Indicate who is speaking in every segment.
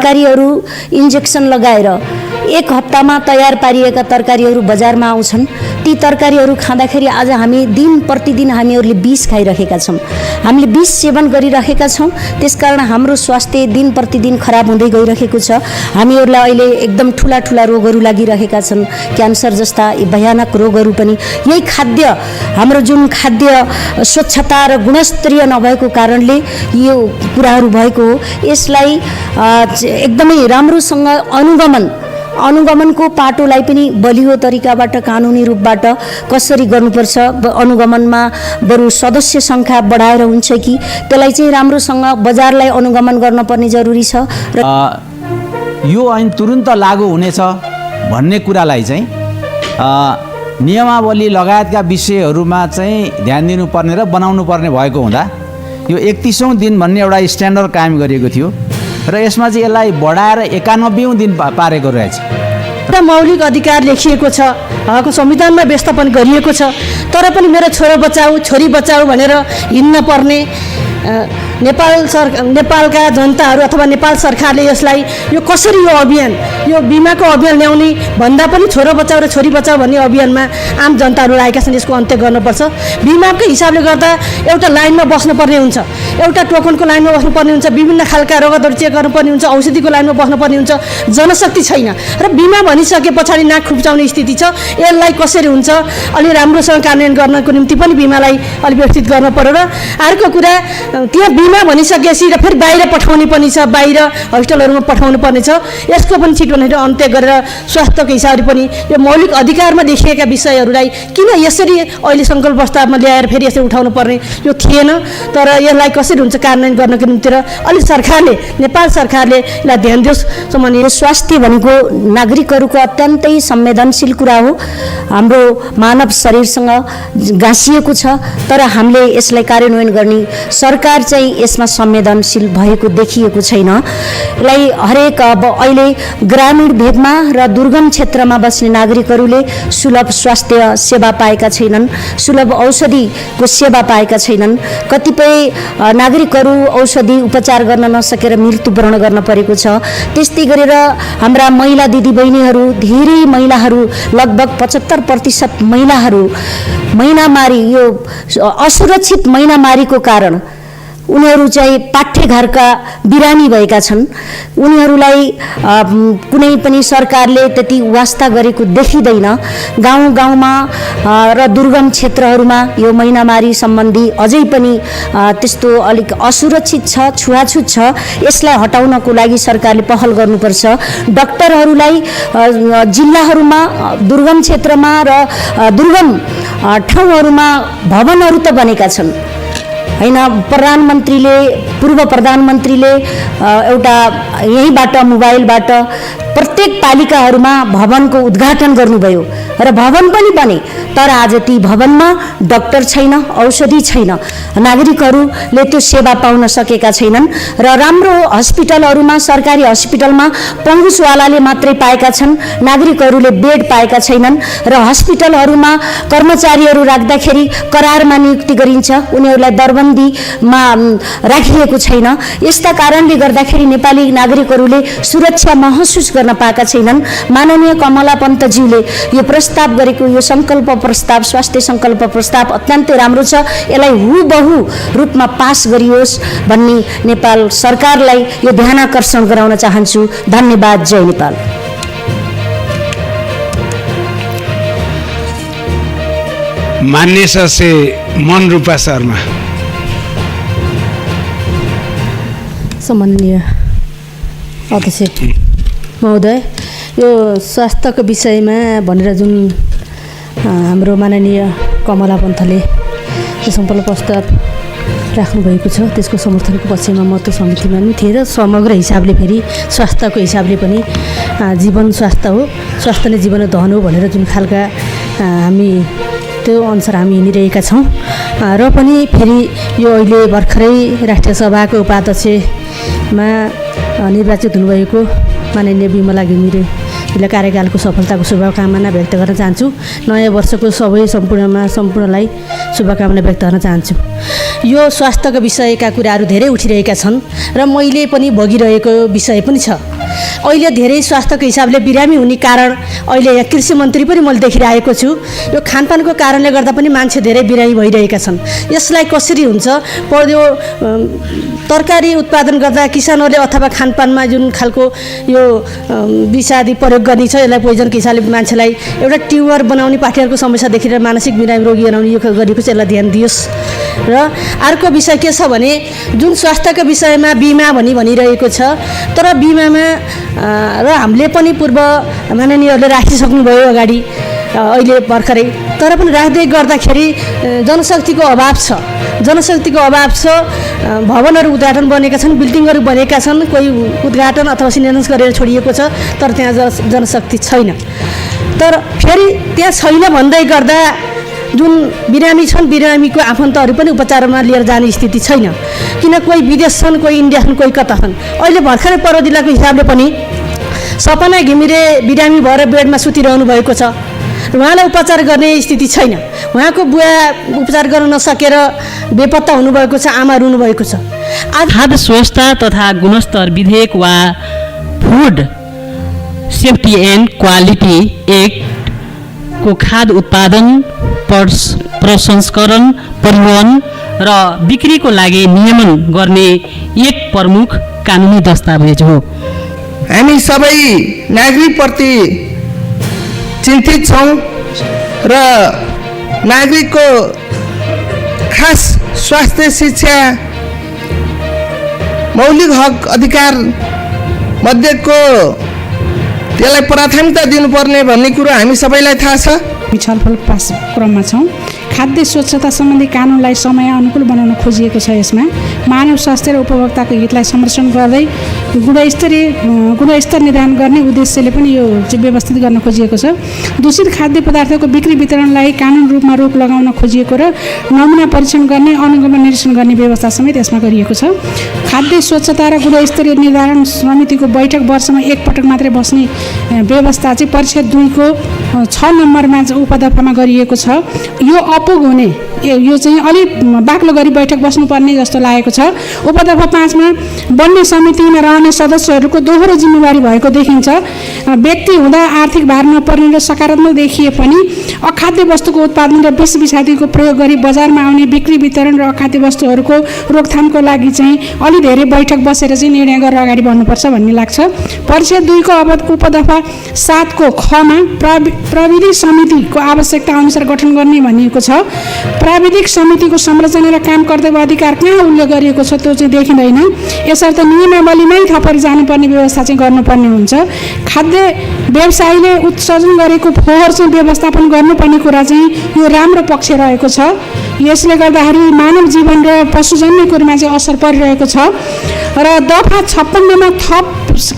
Speaker 1: तरकारीहरू इन्जेक्सन लगाएर एक हप्तामा तयार पारिएका तरकारीहरू बजारमा आउँछन्। ती तरकारीहरू खाँदाखेरि आज हामी दिन प्रतिदिन हामीहरूले विष खाइरहेका छौँ, हामीले विष सेवन गरिरहेका छौँ। त्यसकारण हाम्रो स्वास्थ्य दिन प्रतिदिन खराब हुँदै गइरहेको छ। हामीहरूलाई अहिले एकदम ठुला ठुला रोगहरू लागिरहेका छन्, क्यान्सर जस्ता भयानक रोगहरू पनि यही खाद्य, हाम्रो जुन खाद्य स्वच्छता र गुणस्तरीय नभएको कारणले यो कुराहरू भएको हो। यसलाई एकदमै राम्रोसँग अनुगमनको पाटोलाई पनि बलियो तरिकाबाट कानुनी रूपबाट कसरी गर्नुपर्छ, अनुगमनमा बरु सदस्य सङ्ख्या बढाएर हुन्छ कि त्यसलाई चाहिँ राम्रोसँग बजारलाई अनुगमन गर्न पर्ने जरुरी छ। र
Speaker 2: यो ऐन तुरुन्त लागू हुनेछ भन्ने कुरालाई चाहिँ नियमावली लगायतका विषयहरूमा चाहिँ ध्यान दिनुपर्ने र बनाउनु पर्ने भएको हुँदा यो 31औं दिन भन्ने एउटा स्ट्यान्डर्ड कायम गरिएको थियो र यसमा चाहिँ यसलाई बढाएर 91औं दिन पारेको रहेछ।
Speaker 3: एउटा मौलिक अधिकार लेखिएको छ, हकको संविधानमा व्यवस्थापन गरिएको छ, तर पनि मेरो छोरो बचाऊ छोरी बचाऊ भनेर हिँड्न पर्ने नेपालका जनताहरू अथवा नेपाल सरकारले यसलाई यो कसरी यो अभियान, यो बिमाको अभियान ल्याउने भन्दा पनि छोरो बचाऊ र छोरी बचाऊ भन्ने अभियानमा आम जनताहरू लागेका छन्। यसको अन्त्य गर्नुपर्छ। बिमाकै हिसाबले गर्दा एउटा लाइनमा बस्नुपर्ने हुन्छ, एउटा टोकनको लाइनमा बस्नुपर्ने हुन्छ, विभिन्न खालका रोगहरू चेक गर्नुपर्ने हुन्छ, औषधिको लाइनमा बस्नुपर्ने हुन्छ। जनशक्ति छैन र बिमा भनिसके पछाडि नाक खुप्चाउने स्थिति छ। यसलाई कसरी हुन्छ अलि राम्रोसँग कार्यान्वयन गर्नको निम्ति पनि बिमालाई अलि व्यवस्थित गर्न पर्यो। र अर्को कुरा, त्यहाँ बिमा भनिसकेपछि र फेरि बाहिर पठाउने पनि छ, बाहिर हस्पिटलहरूमा पठाउनु पर्ने छ। यसको पनि छिटो नै अन्त्य गरेर स्वास्थ्यको हिसाबले पनि यो मौलिक अधिकारमा देखिएका विषयहरूलाई किन यसरी अहिले सङ्कल्प प्रस्तावमा ल्याएर फेरि यसरी उठाउनु पर्ने यो थिएन। तर यसलाई कसरी हुन्छ कार्यान्वयन गर्नको निम्ति र अलि सरकारले, नेपाल सरकारले यसलाई ध्यान दियोस्। सामान्य
Speaker 1: स्वास्थ्य भनेको नागरिकहरूको अत्यन्तै संवेदनशील कुरा हो, हाम्रो मानव शरीरसँग गाँसिएको छ। तर हामीले यसलाई कार्यान्वयन गर्ने सरकार चाहिँ यसमा संवेदनशील भएको देखिएको छैन। यसलाई हरेक अब अहिले ग्रामीण भेगमा र दुर्गम क्षेत्रमा बस्ने नागरिकहरूले सुलभ स्वास्थ्य सेवा पाएका छैनन्, सुलभ औषधिको सेवा पाएका छैनन्। कतिपय नागरिकहरू औषधि उपचार गर्न नसकेर मृत्युवरण गर्न परेको छ। त्यस्तै गरेर हाम्रा महिला दिदीबहिनीहरू, धेरै महिलाहरू, लगभग 75% महिलाहरू महिनामारी, यो असुरक्षित महिनामारीको कारण उनीहरू चाहिँ पाठ्यघरका बिरामी भएका छन्। उनीहरूलाई कुनै पनि सरकारले त्यति वास्ता गरेको देखिँदैन। गाउँ गाउँमा र दुर्गम क्षेत्रहरूमा यो महिनामारी सम्बन्धी अझै पनि त्यस्तो अलिक असुरक्षित छ, छुवाछुत छ। यसलाई हटाउनको लागि सरकारले पहल गर्नुपर्छ। डाक्टरहरूलाई जिल्लाहरूमा, दुर्गम क्षेत्रमा र दुर्गम ठाउँहरूमा भवनहरू त बनेका छन् हैन। पूर्व प्रधानमन्त्रीले एउटा यहीँबाट मोबाइलबाट प्रत्येक पालिकाहरूमा भवनको उद्घाटन गर्नुभयो र भवन पनि बने। तर आज ती भवनमा डाक्टर छैन, औषधि छैन, नागरिकहरूले त्यो सेवा पाउन सकेका छैनन्। र राम्रो हस्पिटलहरूमा, सरकारी हस्पिटलमा पहुँचवालाले मात्रै पाएका छन्, नागरिकहरूले बेड पाएका छैनन्। र हस्पिटलहरूमा कर्मचारीहरू राख्दाखेरि करारमा नियुक्ति गरिन्छ, उनीहरूलाई दरबन्दीमा राखिएको छैन। यस्ता कारणले गर्दाखेरि नेपाली नागरिकहरूले सुरक्षा महसुस गर्न पाएका छैनन्। माननीय कमला पन्तज्यूले यो प्रस्ताव गरेको यो सङ्कल्प प्रस्ताव, स्वास्थ्य सङ्कल्प प्रस्ताव अत्यन्तै राम्रो छ। यसलाई हुबहु रूपमा पास गरियोस् भन्ने नेपाल सरकारलाई यो ध्यानाकर्षण गराउन चाहन्छु। धन्यवाद। जय नेपाल।
Speaker 4: मान्य से मन रूपा शर्मा।
Speaker 3: सम्माननीय अध्यक्ष महोदय, यो स्वास्थ्यको विषयमा भनेर जुन हाम्रो माननीय कमला पन्तले यो सङ्कल्प प्रस्ताव राख्नुभएको छ, त्यसको समर्थनको पक्षमा म त्यो समितिमा पनि थिएँ। र समग्र हिसाबले फेरि स्वास्थ्यको हिसाबले पनि जीवन स्वास्थ्य हो, स्वास्थ्य नै जीवन धन हो भनेर जुन खालका हामी त्यो अनुसार हामी हिँडिरहेका छौँ। र पनि फेरि यो अहिले भर्खरै राष्ट्रिय सभाको उपाध्यक्षमा निर्वाचित हुनुभएको माननीय विमला घिमिरेलाई कार्यकालको सफलताको शुभकामना व्यक्त गर्न चाहन्छु। नयाँ वर्षको सबै सम्पूर्णलाई शुभकामना व्यक्त गर्न चाहन्छु। यो स्वास्थ्यको विषयका कुराहरू धेरै उठिरहेका छन् र मैले पनि भोगिरहेको विषय पनि छ। अहिले धेरै स्वास्थ्यको हिसाबले बिरामी हुने कारण अहिले यहाँ कृषि मन्त्री पनि मैले देखिरहेको छु। यो खानपानको कारणले गर्दा पनि मान्छे धेरै बिरामी भइरहेका छन्। यसलाई कसरी हुन्छ? यो तरकारी उत्पादन गर्दा किसानहरूले अथवा खानपानमा जुन खालको यो विषादी प्रयोग गर्ने छ, यसलाई पोइजनको हिसाबले मान्छेलाई एउटा ट्युमर बनाउने पाठीहरूको समस्या देखेर मानसिक बिरामी रोगी बनाउने यो गरेको चाहिँ यसलाई ध्यान दियोस्। र अर्को विषय के छ भने जुन स्वास्थ्यको विषयमा बिमा भनिरहेको छ, तर बिमामा र हामीले पनि पूर्व माननीयहरूले राखिसक्नुभयो अगाडि अहिले भर्खरै, तर पनि राख्दै गर्दाखेरि जनशक्तिको अभाव छ। जनशक्तिको अभाव छ। भवनहरू उद्घाटन बनेका छन्, बिल्डिङहरू बनेका छन्, कोही उद्घाटन अथवा शिलान्यास गरेर छोडिएको छ, तर त्यहाँ जनशक्ति छैन। तर फेरि त्यहाँ छैन भन्दै गर्दा जुन बिरामी छन्, बिरामीको आफन्तहरू पनि उपचारमा लिएर जाने स्थिति छैन। किन कोही विदेश छन्, कोही इन्डिया छन्, कोही कता छन्। अहिले भर्खरै पर्व जिल्लाको हिसाबले पनि सपना घिमिरे बिरामी भएर बेडमा सुतिरहनु भएको छ। उहाँलाई उपचार गर्ने स्थिति छैन। उहाँको बुवा उपचार गर्न नसकेर बेपत्ता हुनुभएको छ, आमा रुनुभएको छ।
Speaker 5: खाद्य स्वच्छता तथा गुणस्तर विधेयक वा फुड सेफ्टी एन्ड क्वालिटी एक्टको खाद्य उत्पादन, प्रसंस्करण, परिवहन र बिक्रीको लागि नियमन गर्ने एक प्रमुख कानुनी दस्तावेज हो।
Speaker 6: हामी सबै नागरिकप्रति चिन्तित छौँ र नागरिकको खास स्वास्थ्य शिक्षा मौलिक हक अधिकार मध्येको त्यसलाई प्राथमिकता दिनुपर्ने भन्ने कुरो हामी सबैलाई थाहा छ।
Speaker 7: छलफल क्रममा छौँ। खाद्य स्वच्छता सम्बन्धी कानुनलाई समय अनुकूल बनाउन खोजिएको छ। यसमा मानव स्वास्थ्य र उपभोक्ताको हितलाई संरक्षण गर्दै गुणस्तर निर्धारण गर्ने उद्देश्यले पनि यो चाहिँ व्यवस्थित गर्न खोजिएको छ। दूषित खाद्य पदार्थको बिक्री वितरणलाई कानुन रूपमा रोक लगाउन खोजिएको र नमुना परीक्षण गर्ने, अनुगमन निरीक्षण गर्ने व्यवस्था समेत यसमा गरिएको छ। खाद्य स्वच्छता र गुणस्तरीय निर्धारण समितिको बैठक वर्षमा एक पटक मात्रै बस्ने व्यवस्था चाहिँ परिषद 2 को 6 नम्बरमा उपदफामा गरिएको छ। यो अपुग हुने, यो चाहिँ अलिक बाक्लो गरी बैठक बस्नुपर्ने जस्तो लागेको छ। उपदफा 5 मा बन्ने समितिमा रहने सदस्यहरूको दोहोरो जिम्मेवारी भएको देखिन्छ। व्यक्ति हुँदा आर्थिक भार नपर्ने र सकारात्मक देखिए पनि अखाद्य वस्तुको उत्पादन र विष विषादीको प्रयोग गरी बजारमा आउने बिक्री वितरण र अखाद्य वस्तुहरूको रोकथामको लागि चाहिँ अलि धेरै बैठक बसेर चाहिँ निर्णय गरेर अगाडि बढ्नुपर्छ भन्ने लाग्छ। परिषद 2 को उपदफा 7 को ख मा प्राविधिक समितिको आवश्यकता अनुसार गठन गर्ने भनिएको छ। प्राविधिक समितिको संरचना र काम कर्तव्य अधिकार कहाँ उल्लेख गरिएको छ त्यो चाहिँ देखिँदैन। यसर्थ नियमावलीमै थपेर जानुपर्ने व्यवस्था चाहिँ गर्नुपर्ने हुन्छ। खाद्य व्यवसायीले उत्सर्जन गरेको फोहोर चाहिँ व्यवस्थापन गर्नुपर्ने कुरा चाहिँ यो राम्रो पक्ष रहेको छ। यसले गर्दाखेरि मानव जीवन र पशुजन्य कुरामा चाहिँ असर परिरहेको छ र दफा 56 मा थप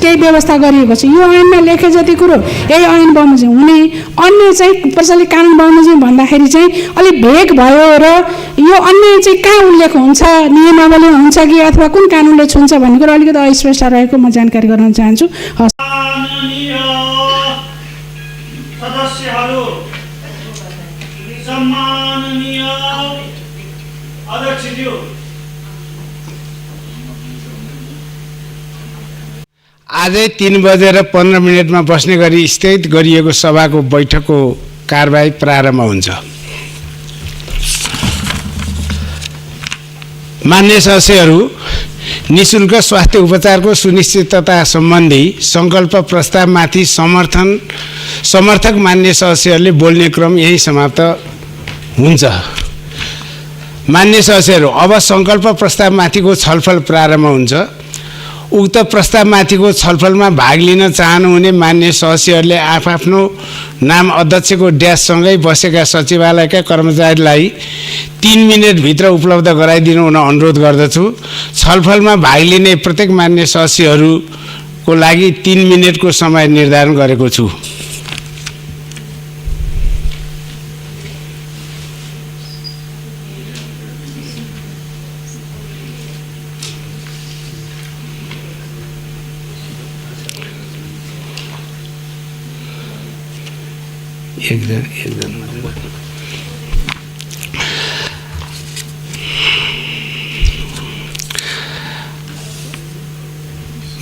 Speaker 7: केही व्यवस्था गरिएको छ। यो ऐनमा लेखे जति कुरो यही ऐन बमोजिम हुने, अन्य चाहिँ प्रचलित कानुन बमोजिम भन्दाखेरि चाहिँ अलिक भेग भयो र यो अन्य चाहिँ कहाँ उल्लेख हुन्छ, नियमावली हुन्छ कि अथवा कुन कानुनले छुन्छ भन्ने कुरो अलिकति अस्पष्ट रहेको म जानकारी गराउन चाहन्छु।
Speaker 8: सदस्यहरू, सम्माननीय अध्यक्षज्यू,
Speaker 4: आजै 3:15 बस्ने गरी स्थगित गरिएको सभाको बैठकको कारबाही प्रारम्भ हुन्छ। मान्य सदस्यहरू, निःशुल्क स्वास्थ्य उपचारको सुनिश्चितता सम्बन्धी सङ्कल्प प्रस्तावमाथि समर्थक मान्य सदस्यहरूले बोल्ने क्रम यही समाप्त हुन्छ। मान्य सदस्यहरू, अब सङ्कल्प प्रस्तावमाथिको छलफल प्रारम्भ हुन्छ। उक्त प्रस्तावमाथिको छलफलमा भाग लिन चाहनुहुने मान्य सदस्यहरूले आफ्नो नाम अध्यक्षको ड्याससँगै बसेका सचिवालयका कर्मचारीलाई 3 मिनेटभित्र उपलब्ध गराइदिनु हुन अनुरोध गर्दछु। छलफलमा भाग लिने प्रत्येक मान्य सदस्यहरूको लागि 3 मिनेटको समय निर्धारण गरेको छु।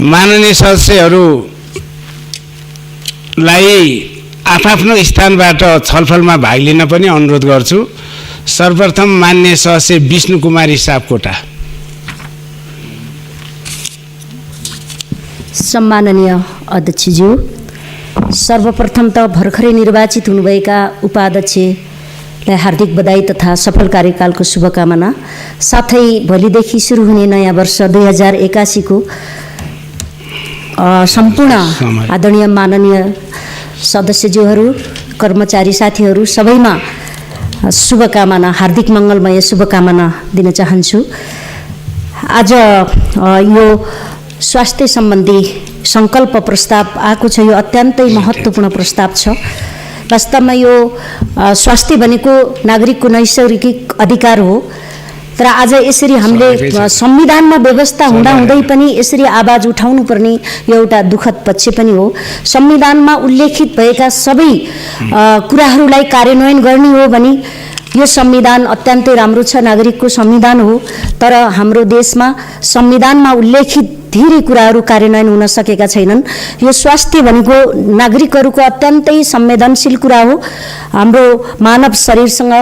Speaker 4: माननीय सदस्यहरूलाई आफ्नो स्थानबाट छलफलमा भाग लिन पनि अनुरोध गर्छु। सर्वप्रथम माननीय सदस्य विष्णु कुमारी सापकोटा।
Speaker 1: सम्माननीय अध्यक्षज्यू, सर्वप्रथम त भर्खरै निर्वाचित हुनुभएका उपाध्यक्षलाई हार्दिक बधाई तथा सफल कार्यकालको शुभकामना। साथै भोलिदेखि सुरु हुने नयाँ वर्ष 2081 को सम्पूर्ण आदरणीय माननीय सदस्यज्यूहरू, कर्मचारी साथीहरू सबैमा शुभकामना, हार्दिक मङ्गलमय शुभकामना दिन चाहन्छु। आज यो स्वास्थ्य सम्बन्धी सङ्कल्प प्रस्ताव आएको छ। यो अत्यन्तै महत्त्वपूर्ण प्रस्ताव छ। वास्तवमा यो स्वास्थ्य भनेको नागरिकको नैसर्गिक अधिकार हो, तर आज यसरी हामीले संविधानमा व्यवस्था हुँदाहुँदै पनि यसरी आवाज उठाउनु पर्ने यो एउटा दुःखद पक्ष पनि हो। संविधानमा उल्लेखित भएका सबै कुराहरूलाई कार्यान्वयन गर्ने हो भने यो संविधान अत्यन्तै राम्रो छ, नागरिकको संविधान हो। तर हाम्रो देशमा संविधानमा उल्लेखित धेरै कुराहरू कार्यान्वयन हुन सकेका छैनन्। यो स्वास्थ्य भनेको नागरिकहरूको अत्यन्तै संवेदनशील कुरा हो। हाम्रो मानव शरीरसँग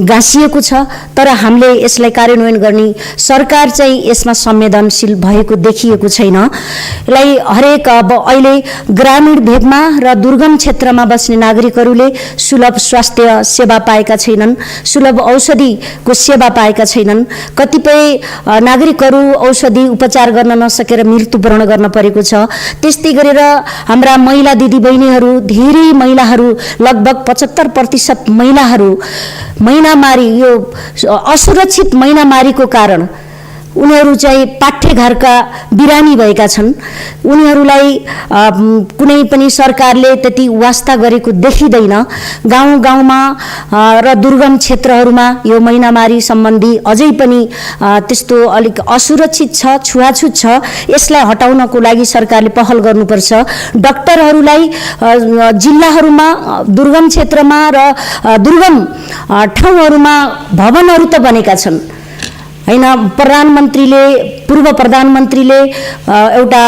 Speaker 1: गाँसिएको छ, तर हामीले यसलाई कार्यान्वयन गर्ने सरकार चाहिँ यसमा संवेदनशील भएको देखिएको छैन। यसलाई हरेक अब अहिले ग्रामीण भेगमा र दुर्गम क्षेत्रमा बस्ने नागरिकहरूले सुलभ स्वास्थ्य सेवा पाएका छैनन्, सुलभ औषधिको सेवा पाएका छैनन्। कतिपय नागरिकहरू औषधि उपचार गर्न नसकेर मृत्युवरण गर्न परेको छ। त्यस्तै गरेर हाम्रा महिला दिदीबहिनीहरू, धेरै महिलाहरू, लगभग 75% महिलाहरू महिनामारी, यो असुरक्षित महिनामारीको कारण उनीहरू चाहिँ पाठ्यघरका बिरामी भएका छन्। उनीहरूलाई कुनै पनि सरकारले त्यति वास्ता गरेको देखिँदैन। गाउँ गाउँमा र दुर्गम क्षेत्रहरूमा यो महिनामारी सम्बन्धी अझै पनि त्यस्तो अलिक असुरक्षित छ, छुवाछुत छ। यसलाई हटाउनको लागि सरकारले पहल गर्नुपर्छ। डाक्टरहरूलाई जिल्लाहरूमा, दुर्गम क्षेत्रमा र दुर्गम ठाउँहरूमा भवनहरू त बनेका छन् हैन। पूर्व प्रधानमन्त्रीले एउटा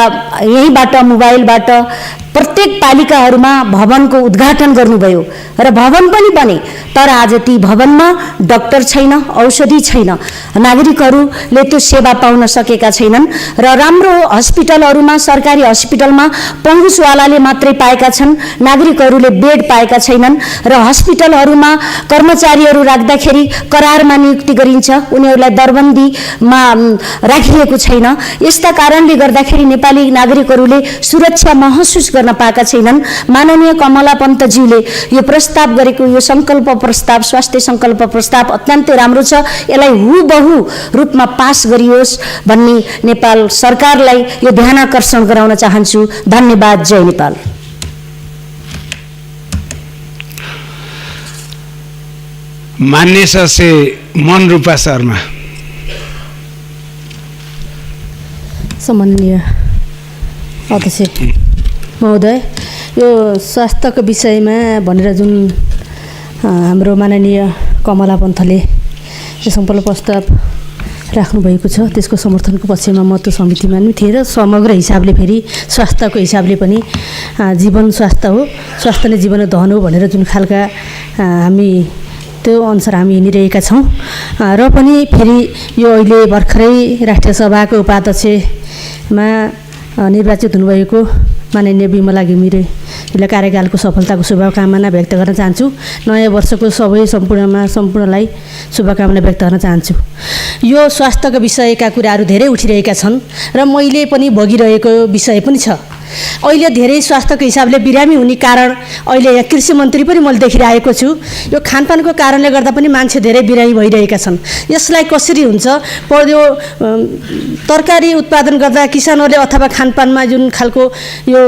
Speaker 1: यहीँबाट मोबाइलबाट प्रत्येक पालिकाहरूमा भवनको उद्घाटन गर्नुभयो र भवन पनि बने, तर आज ती भवनमा डाक्टर छैन, औषधि छैन, नागरिकहरूले त्यो सेवा पाउन सकेका छैनन्। र राम्रो हस्पिटलहरूमा, सरकारी हस्पिटलमा पहुँचवालाले मात्रै पाएका छन्, नागरिकहरूले बेड पाएका छैनन्। र हस्पिटलहरूमा कर्मचारीहरू राख्दाखेरि करारमा नियुक्ति गरिन्छ, उनीहरूलाई दरबन्दीमा राखिएको छैन। यस्ता कारणले गर्दाखेरि नेपाली नागरिकहरूले सुरक्षा महसुस गर्न पाएका छैनन्। माननीय कमला पन्तज्यूले यो प्रस्ताव गरेको यो सङ्कल्प प्रस्ताव, स्वास्थ्य सङ्कल्प प्रस्ताव अत्यन्तै राम्रो छ। यसलाई हुबहु रूपमा पास गरियोस् भन्ने नेपाल सरकारलाई यो ध्यानाकर्षण गराउन चाहन्छु। धन्यवाद। जय नेपाल।
Speaker 4: मान्य सदस्य मनरूपा शर्मा।
Speaker 3: सम्माननीय अध्यक्ष महोदय, यो स्वास्थ्यको विषयमा भनेर जुन हाम्रो माननीय कमला पन्तले यो सम्पूर्ण प्रस्ताव राख्नुभएको छ, त्यसको समर्थनको पक्षमा म त्यो समितिमा पनि थिएँ। र समग्र हिसाबले फेरि स्वास्थ्यको हिसाबले पनि जीवन स्वास्थ्य हो, स्वास्थ्य नै जीवन धन हो भनेर जुन खालका हामी त्यो अनुसार हामी हिँडिरहेका छौँ। र पनि फेरि यो अहिले भर्खरै राष्ट्रिय सभाको उपाध्यक्षमा निर्वाचित हुनुभएको माननीय बिमला घिमिरेलाई कार्यकालको सफलताको शुभकामना व्यक्त गर्न चाहन्छु। नयाँ वर्षको सम्पूर्णलाई शुभकामना व्यक्त गर्न चाहन्छु। यो स्वास्थ्यको विषयका कुराहरू धेरै उठिरहेका छन् र मैले पनि भोगिरहेको विषय पनि छ। अहिले धेरै स्वास्थ्यको हिसाबले बिरामी हुने कारण अहिले यहाँ कृषि मन्त्री पनि मैले देखिरहेको छु। यो खानपानको कारणले गर्दा पनि मान्छे धेरै बिरामी भइरहेका छन्। यसलाई कसरी हुन्छ? यो तरकारी उत्पादन गर्दा किसानहरूले अथवा खानपानमा जुन खालको यो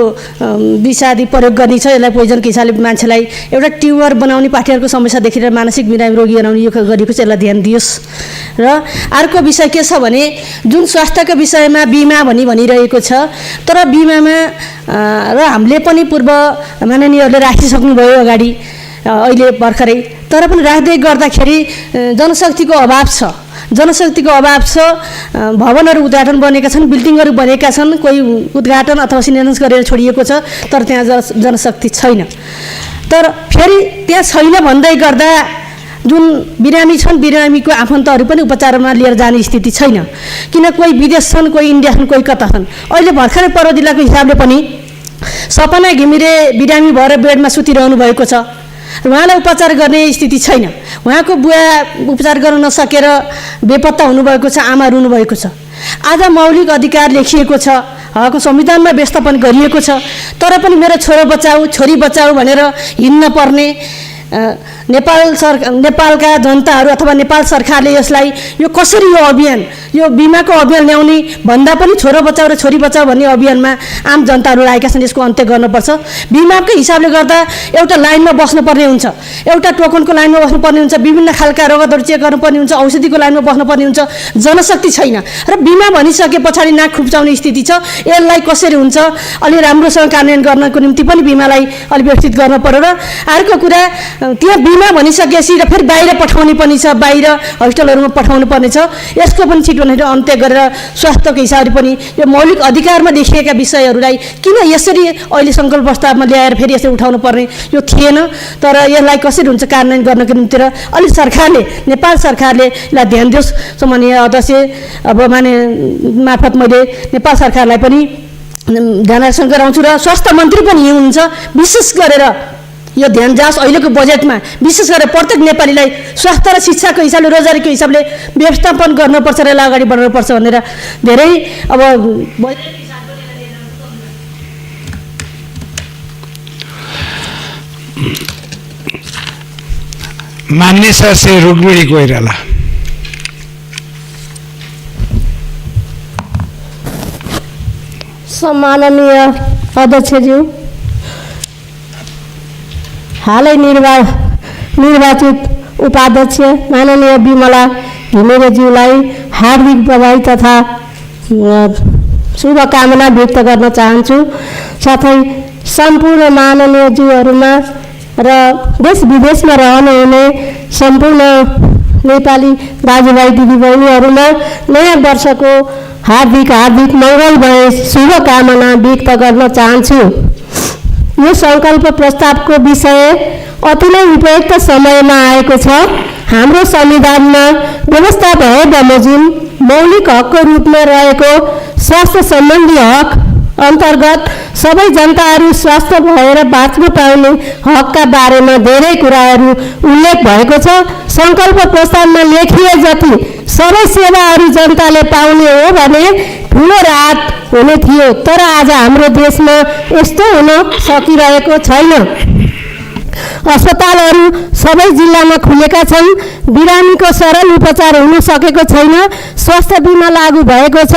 Speaker 3: विष आदि प्रयोग गर्ने छ, यसलाई पोइजनको हिसाबले मान्छेलाई एउटा ट्युमर बनाउने, पाठीहरूको समस्या देखेर मानसिक बिरामी रोगी बनाउने यो गरिएको छ, यसलाई ध्यान दियोस्। र अर्को विषय के छ भने जुन स्वास्थ्यको विषयमा बिमा भनिरहेको छ, तर बिमामा र हामीले पनि पूर्व माननीयहरूले राखिसक्नुभयो अगाडि अहिले भर्खरै, तर पनि राख्दै गर्दाखेरि जनशक्तिको अभाव छ। जनशक्तिको अभाव छ। भवनहरू उद्घाटन बनेका छन्, बिल्डिङहरू बनेका छन्, कोही उद्घाटन अथवा शिलान्यास गरेर छोडिएको छ, तर त्यहाँ जनशक्ति छैन। तर फेरि त्यहाँ छैन भन्दै गर्दा जुन बिरामी छन्, बिरामीको आफन्तहरू पनि उपचारमा लिएर जाने स्थिति छैन। किन कोही विदेश छन्, कोही इन्डिया छन्, कोही कता छन्। अहिले भर्खरै पर्व जिल्लाको हिसाबले पनि सपना घिमिरे बिरामी भएर बेडमा सुतिरहनु भएको छ। उहाँलाई उपचार गर्ने स्थिति छैन। उहाँको बुवा उपचार गर्न नसकेर बेपत्ता हुनुभएको छ, आमा रुनुभएको छ। आज मौलिक अधिकार लेखिएको छ, हकको संविधानमा व्यवस्थापन गरिएको छ, तर पनि मेरो छोरो बचाऊ, छोरी बचाऊ भनेर हिँड्न पर्ने नेपालका जनताहरू अथवा नेपाल सरकारले यसलाई यो कसरी यो अभियान, यो बिमाको अभियान ल्याउने भन्दा पनि छोरो बचाऊ र छोरी बचाऊ भन्ने अभियानमा आम जनताहरू लागेका छन्। यसको अन्त्य गर्नुपर्छ। बिमाकै हिसाबले गर्दा एउटा लाइनमा बस्नुपर्ने हुन्छ, एउटा टोकनको लाइनमा बस्नुपर्ने हुन्छ, विभिन्न खालका रगतहरू चेक गर्नुपर्ने हुन्छ, औषधिको लाइनमा बस्नुपर्ने हुन्छ। जनशक्ति छैन र बिमा भनिसके पछाडि नाक खुप्चाउने स्थिति छ। यसलाई कसरी हुन्छ अलि राम्रोसँग कार्यान्वयन गर्नको निम्ति पनि बिमालाई अलि व्यवस्थित गर्न पर्यो। र अर्को कुरा, त्यहाँ बिमा भनिसकेपछि र फेरि बाहिर पठाउने पनि छ, बाहिर हस्पिटलहरूमा पठाउनु पर्ने छ। यसको पनि छिटो अन्त्य गरेर स्वास्थ्यको हिसाबले पनि यो मौलिक अधिकारमा देखिएका विषयहरूलाई किन यसरी अहिले सङ्कल्प प्रस्तावमा ल्याएर फेरि यसरी उठाउनु पर्ने यो थिएन। तर यसलाई कसरी हुन्छ कार्यान्वयन गर्नको निम्ति र अलिक सरकारले, नेपाल सरकारले यसलाई ध्यान दियोस्। सम्माननीय अध्यक्ष अब मार्फत मैले नेपाल सरकारलाई पनि ध्यान आकर्षण गराउँछु र स्वास्थ्य मन्त्री पनि हुनुहुन्छ, विशेष गरेर यो ध्यान जाओस्। अहिलेको बजेटमा विशेष गरेर प्रत्येक नेपालीलाई स्वास्थ्य र शिक्षाको हिसाबले, रोजगारीको हिसाबले व्यवस्थापन गर्नुपर्छ र यसलाई अगाडि बढाउनुपर्छ भनेर धेरै अब
Speaker 4: मान्य सदस्य रुक्मिणी कोइराला।
Speaker 8: सम्माननीय अध्यक्षज्यू, हालै निर्वाचित उपाध्यक्ष माननीय विमला घिमिरेज्यूलाई हार्दिक बधाई तथा शुभकामना व्यक्त गर्न चाहन्छु। साथै सम्पूर्ण माननीय ज्यूहरूमा र देश विदेशमा रहनुहुने सम्पूर्ण नेपाली दाजुभाइ दिदीबहिनीहरूमा नयाँ वर्षको हार्दिक मङ्गलमय शुभकामना व्यक्त गर्न चाहन्छु। यो सङ्कल्प प्रस्तावको विषय अति नै उपयुक्त समयमा आएको छ। हाम्रो संविधानमा व्यवस्था भए बमोजिम मौलिक हकको रूपमा रहेको स्वास्थ्य सम्बन्धी हक अन्तर्गत सबै जनताहरू स्वास्थ्य भएर बाँच्न पाउने हकका बारेमा धेरै कुराहरू उल्लेख भएको छ। सङ्कल्प प्रस्तावमा लेखिए जति सबै सेवाहरू जनताले पाउने हो भने ठुलो राहत हुने थियो, तर आज हाम्रो देशमा यस्तो हुन सकिरहेको छैन। अस्पतालहरू सबै जिल्लामा खुलेका छन्, बिरामीको सरल उपचार हुन सकेको छैन। स्वास्थ्य बिमा लागू भएको छ,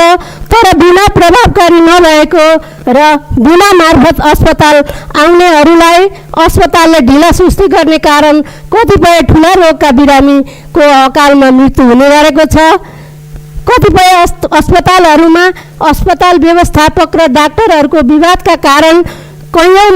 Speaker 8: तर बिमा प्रभावकारी नभएको र बिमा मार्फत अस्पताल आउनेहरूलाई अस्पतालले ढिलासुस्ती गर्ने कारण कतिपय ठुला रोगका बिरामीको अकालमा मृत्यु हुने गरेको छ। कतिपय अस्पतालहरूमा अस्पताल व्यवस्थापक र डाक्टरहरूको विवादका कारण कैयौँ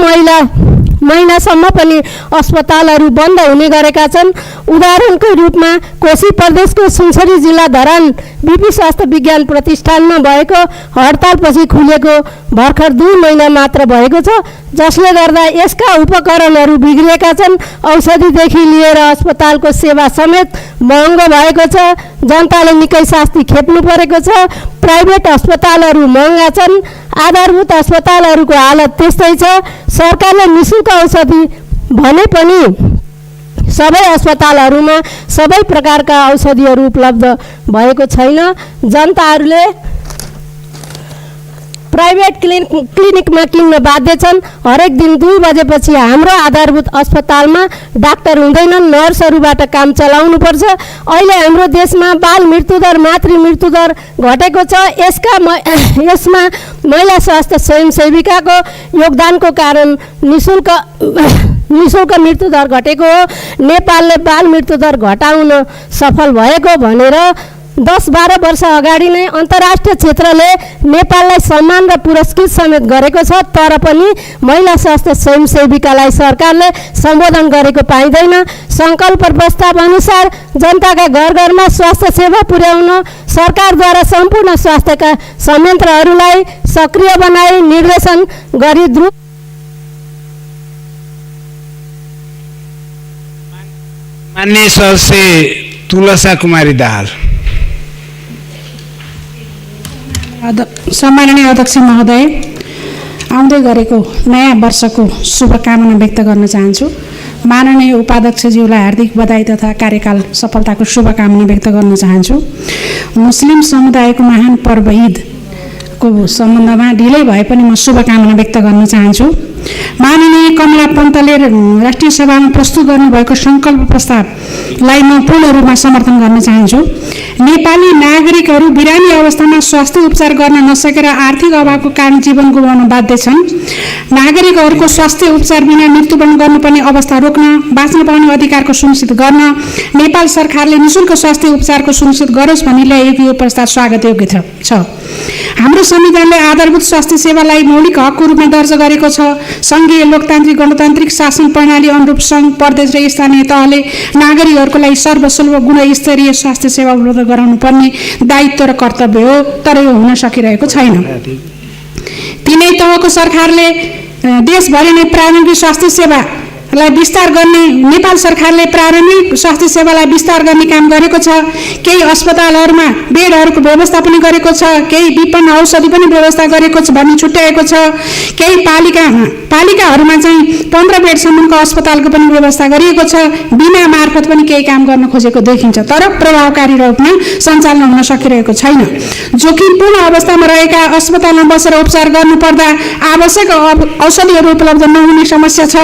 Speaker 8: महिनासम्म पनि अस्पतालहरू बन्द हुने गरेका छन्। उदाहरणको रूपमा कोशी प्रदेशको सुनसरी जिल्ला धरान बिपी स्वास्थ्य विज्ञान प्रतिष्ठानमा भएको हडतालपछि खुलेको भर्खर 2 महिना मात्र भएको छ, जसले गर्दा यसका उपकरणहरू बिग्रिएका छन्। औषधिदेखि लिएर अस्पतालको सेवा समेत महँगो भएको छ। जनताले निकै शास्ति खेप्नु परेको छ। प्राइभेट अस्पतालहरू महँगा छन्। आधारभूत अस्पतालहरूको हालत त्यस्तै छ। सरकारले निःशुल्क औषधि भने पनि सबै अस्पतालहरूमा सबै प्रकारका औषधिहरू उपलब्ध भएको छैन। जनताहरूले प्राइभेट क्लिनिकमा किन्न बाध्य छन्। हरेक दिन 2 बजेपछि हाम्रो आधारभूत अस्पतालमा डाक्टर हुँदैनन्, नर्सहरूबाट काम चलाउनुपर्छ। अहिले हाम्रो देशमा बाल मृत्युदर, मातृ मृत्युदर घटेको छ। यसमा महिला स्वास्थ्य स्वयंसेविकाको योगदानको कारण निःशुल्क मृत्युदर घटेको हो। नेपालले बाल मृत्युदर घटाउन सफल भएको भनेर 10-12 वर्ष अगाडि नै अन्तर्राष्ट्रिय क्षेत्रले नेपाललाई सम्मान र पुरस्कृत समेत गरेको छ, तर पनि महिला स्वास्थ्य स्वयंसेविकालाई सरकारले सम्बोधन गरेको पाइँदैन। सङ्कल्प प्रस्ताव अनुसार जनताका घर घरमा स्वास्थ्य सेवा पुर्याउन सरकारद्वारा सम्पूर्ण स्वास्थ्यका संयन्त्रहरूलाई सक्रिय बनाई निर्देशन गरी द्रुत
Speaker 4: माननीय सदस्य तुलसा कुमारी दाहाल।
Speaker 7: सम्माननीय अध्यक्ष महोदय, आउँदै गरेको नयाँ वर्षको शुभकामना व्यक्त गर्न चाहन्छु। माननीय उपाध्यक्षज्यूलाई हार्दिक बधाई तथा कार्यकाल सफलताको शुभकामना व्यक्त गर्न चाहन्छु। मुस्लिम समुदायको महान पर्व ईदको सम्बन्धमा ढिलै भए पनि म शुभकामना व्यक्त गर्न चाहन्छु। माननीय कमला पन्तले राष्ट्रिय सभामा प्रस्तुत गर्नुभएको सङ्कल्प प्रस्तावलाई म पूर्ण रूपमा समर्थन गर्न चाहन्छु। नेपाली नागरिकहरू बिरामी अवस्थामा स्वास्थ्य उपचार गर्न नसकेर आर्थिक अभावको कारण जीवन गुमाउन बाध्य छन्। नागरिकहरूको स्वास्थ्य उपचार बिना मृत्युवरण गर्नुपर्ने अवस्था रोक्न, बाँच्न पाउने अधिकारको सुनिश्चित गर्न नेपाल सरकारले निःशुल्क स्वास्थ्य उपचारको सुनिश्चित गरोस् भनी ल्याइएको यो प्रस्ताव स्वागतयोग्य छ। हाम्रो संविधानले आधारभूत स्वास्थ्य सेवालाई मौलिक हकको रूपमा दर्जा गरेको छ। सङ्घीय लोकतान्त्रिक गणतान्त्रिक शासन प्रणाली अनुरूप सङ्घ, प्रदेश र स्थानीय तहले नागरिकहरूको लागि सर्वसुलभ गुणस्तरीय स्वास्थ्य सेवा उपलब्ध गराउनु पर्ने दायित्व र कर्तव्य हो, तर यो हुन सकिरहेको छैन। तिनै तहको सरकारले देशभरि नै प्रारम्भिक स्वास्थ्य सेवालाई विस्तार गर्ने नेपाल सरकारले प्रारम्भिक स्वास्थ्य सेवालाई विस्तार गर्ने काम गरेको छ। केही अस्पतालहरूमा बेडहरूको व्यवस्था पनि गरेको छ, केही विपन्न औषधि पनि व्यवस्था गरेको छ भन्ने छुट्याएको छ। केही पालिकाहरूमा चाहिँ 15 बेडसम्मको अस्पतालको पनि व्यवस्था गरिएको छ। बिना मार्फत पनि केही काम गर्न खोजेको देखिन्छ, तर प्रभावकारी रूपमा सञ्चालन हुन सकिरहेको छैन। जोखिमपूर्ण अवस्थामा रहेका अस्पतालमा बसेर उपचार गर्नुपर्दा आवश्यक औषधिहरू उपलब्ध नहुने समस्या छ।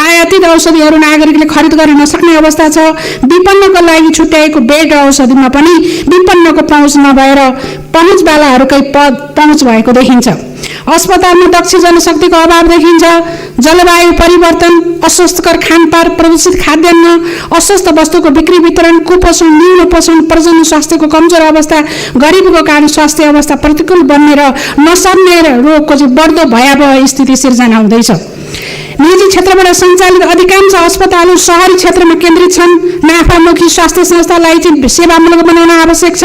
Speaker 7: आयातित औषधिहरू नागरिकले खरिद गर्न नसक्ने अवस्था छ। विपन्नको लागि छुट्याएको बेड र औषधिमा पनि विपन्नको पहुँच नभएर पहुँचवालाहरूकै पहुँच भएको देखिन्छ। अस्पतालमा दक्ष जनशक्तिको अभाव देखिन्छ। जलवायु परिवर्तन, अस्वस्थकर खानपान, प्रदूषित खाद्यान्न, अस्वस्थ वस्तुको बिक्री वितरण, कुपोषण, न्यून पोषण, प्रजनन स्वास्थ्यको कमजोर अवस्था, गरिबीको कारण स्वास्थ्य अवस्था प्रतिकूल बन्ने र नसर्ने रोगको चाहिँ बढ्दो भयावह स्थिति सिर्जना हुँदैछ। निजी क्षेत्रबाट सञ्चालित अधिकांश अस्पतालहरू सहरी क्षेत्रमा केन्द्रित छन्। नाफामुखी स्वास्थ्य संस्थालाई चाहिँ सेवामूलक बनाउन आवश्यक छ।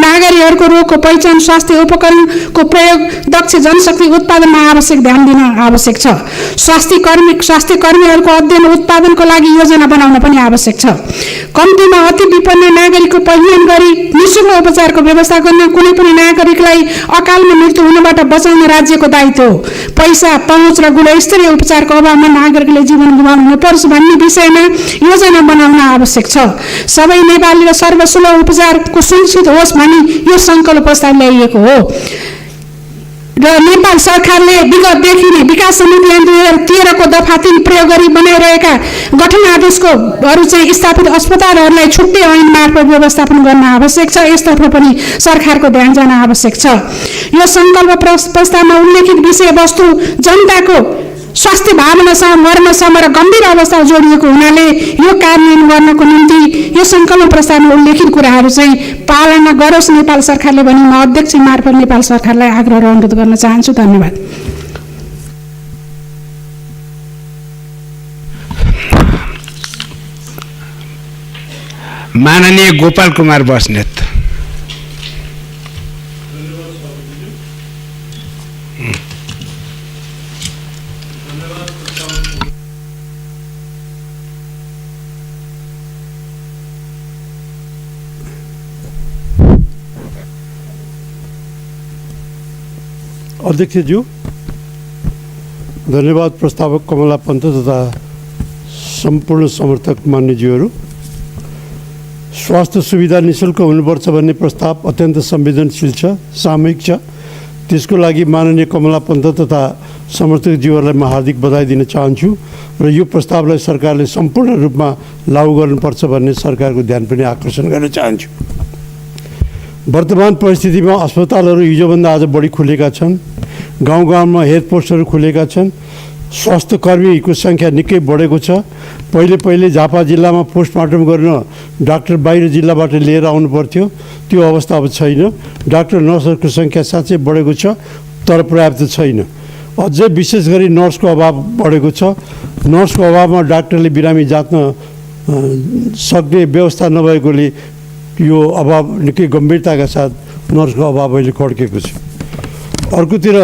Speaker 7: नागरिकहरूको रोगको पहिचान, स्वास्थ्य उपकरणको प्रयोग, दक्ष जनशक्ति उत्पादनमा आवश्यक ध्यान दिन आवश्यक छ। स्वास्थ्य कर्मीहरूको अध्ययन उत्पादनको लागि योजना बनाउन पनि आवश्यक छ। कम्तीमा अति विपन्न नागरिकको पहिचान गरी निःशुल्क उपचारको व्यवस्था गर्न कुनै पनि नागरिकलाई अकालमा मृत्यु हुनबाट बचाउन राज्यको दायित्व हो। पैसा, पहुँच र गुणस्तरीय उपचारको अभावमा नागरिकले जीवन गुमाउनु नपरोस् भन्ने विषयमा योजना बनाउन आवश्यक छ। सबै नेपालीले सर्वसुलभ उपचारको सुनिश्चित होस् भनी यो सङ्कल्प प्रस्ताव ल्याइएको हो र नेपाल सरकारले विगतदेखि नै विकास समिति 2013 को दफा 3 प्रयोग गरी बनाइरहेका गठन आदेशकोहरू चाहिँ स्थापित अस्पतालहरूलाई छुट्टै ऐन मार्फत व्यवस्थापन गर्न आवश्यक छ। यसतर्फ पनि सरकारको ध्यान जान आवश्यक छ। यो सङ्कल्प प्रस्तावमा उल्लेखित विषयवस्तु जनताको स्वास्थ्य भावनासँग मर्मसम्म र गम्भीर अवस्था जोडिएको हुनाले यो कार्यान्वयन गर्नको निम्ति यो सङ्कल्प प्रस्तावमा उल्लेखित कुराहरू चाहिँ पालना गरोस् नेपाल सरकारले भनी म अध्यक्ष मार्फत नेपाल सरकारलाई आग्रह र अनुरोध गर्न चाहन्छु। धन्यवाद।
Speaker 4: माननीय गोपाल कुमार बस्नेत।
Speaker 9: अध्यक्षज्यू, धन्यवाद। प्रस्तावक कमला पन्त तथा सम्पूर्ण समर्थक मान्यज्यूहरू, स्वास्थ्य सुविधा निःशुल्क हुनुपर्छ भन्ने प्रस्ताव अत्यन्त संवेदनशील छ, सामूहिक छ। त्यसको लागि माननीय कमला पन्त तथा समर्थकज्यूहरूलाई म हार्दिक बधाई दिन चाहन्छु र यो प्रस्तावलाई सरकारले सम्पूर्ण रूपमा लागू गर्नुपर्छ भन्ने सरकारको ध्यान पनि आकर्षण गर्न चाहन्छु। वर्तमान परिस्थितिमा अस्पतालहरू हिजोभन्दा आज बढी खुलेका छन्। गाउँ गाउँमा हेल्थ पोस्टहरू खुलेका छन्। स्वास्थ्य कर्मीको सङ्ख्या निकै बढेको छ। पहिले झापा जिल्लामा पोस्टमार्टम गर्न डाक्टर बाहिर जिल्लाबाट लिएर आउनु पर्थ्यो, त्यो अवस्था अब छैन। डाक्टर नर्सहरूको सङ्ख्या साँच्चै बढेको छ, तर पर्याप्त छैन। अझै विशेष गरी नर्सको अभाव बढेको छ। नर्सको अभावमा डाक्टरले बिरामी जाँच्न सक्ने व्यवस्था नभएकोले यो अभाव निकै गम्भीरताका साथ नर्सको अभाव अहिले खड्केको छ। अर्कोतिर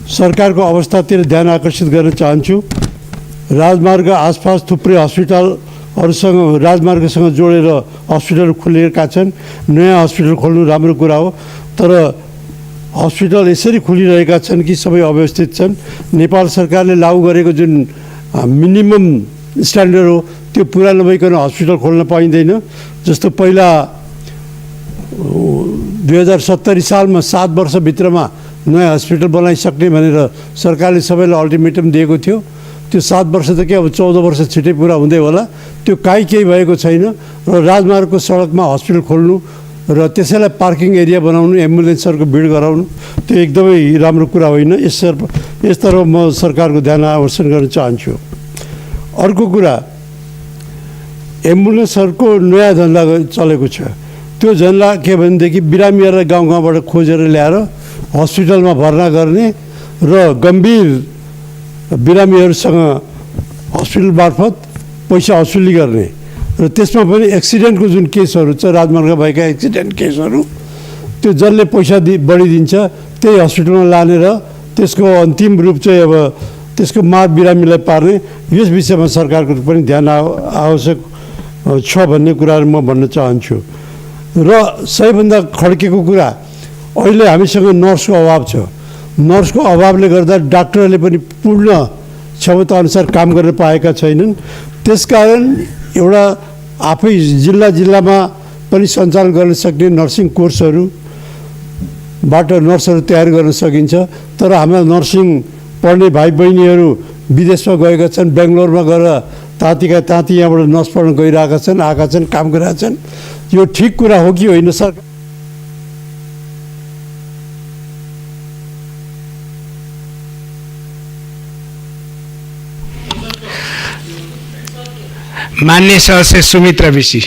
Speaker 9: सरकारको अवस्थातिर ध्यान आकर्षित गर्न चाहन्छु। राजमार्ग आसपास थुप्रै हस्पिटलहरूसँग राजमार्गसँग जोडेर हस्पिटल खोलिएका छन्। नयाँ हस्पिटल खोल्नु राम्रो कुरा हो, तर हस्पिटल यसरी खुलिरहेका छन् कि सबै अव्यवस्थित छन्। नेपाल सरकारले लागू गरेको जुन मिनिमम स्ट्यान्डर्ड हो त्यो पुरा नभइकन हस्पिटल खोल्न पाइँदैन। जस्तो पहिला 2070 सालमा 7 वर्षभित्रमा नयाँ हस्पिटल बनाइसक्ने भनेर सरकारले सबैलाई अल्टिमेटम दिएको थियो। त्यो 7 वर्ष त के, अब 14 वर्ष छिटै पुरा हुँदै होला। त्यो केही भएको छैन। र राजमार्गको सडकमा हस्पिटल खोल्नु र त्यसैलाई पार्किङ एरिया बनाउनु, एम्बुलेन्सहरूको भिड गराउनु, त्यो एकदमै राम्रो कुरा होइन। यसतर्फ म सरकारको ध्यान आकर्षण गर्न चाहन्छु। अर्को कुरा, एम्बुलेन्सहरूको नयाँ धन्दा चलेको छ। त्यो धन्दा के भनेदेखि बिरामीहरूलाई गाउँबाट खोजेर ल्याएर हस्पिटलमा भर्ना गर्ने र गम्भीर बिरामीहरूसँग हस्पिटल मार्फत पैसा असुली गर्ने र त्यसमा पनि एक्सिडेन्टको जुन केसहरू छ, राजमार्गमा भएका एक्सिडेन्ट केसहरू, त्यो जसले पैसा बढी दिन्छ त्यही हस्पिटलमा लाने र त्यसको अन्तिम रूप चाहिँ अब त्यसको मार बिरामीलाई पार्ने, यस विषयमा सरकारको पनि ध्यान आवश्यक छ भन्ने कुराहरू म भन्न चाहन्छु। र सबैभन्दा खड्केको कुरा, अहिले हामीसँग नर्सको अभाव छ। नर्सको अभावले गर्दा डाक्टरहरूले पनि पूर्ण क्षमताअनुसार काम गर्न पाएका छैनन्। त्यसकारण एउटा आफै जिल्लामा पनि सञ्चालन गर्न सक्ने नर्सिङ कोर्सहरूबाट नर्सहरू तयार गर्न सकिन्छ। तर हाम्रा नर्सिङ पढ्ने भाइ बहिनीहरू विदेशमा गएका छन्, बेङ्गलोरमा गएर ताती यहाँबाट नर्स पढ्न गइरहेका छन्, आएका छन्, काम गरिरहेका छन्। यो ठिक कुरा हो कि होइन? सरकार
Speaker 4: मान्य सदस्य सुमित्रा विशी।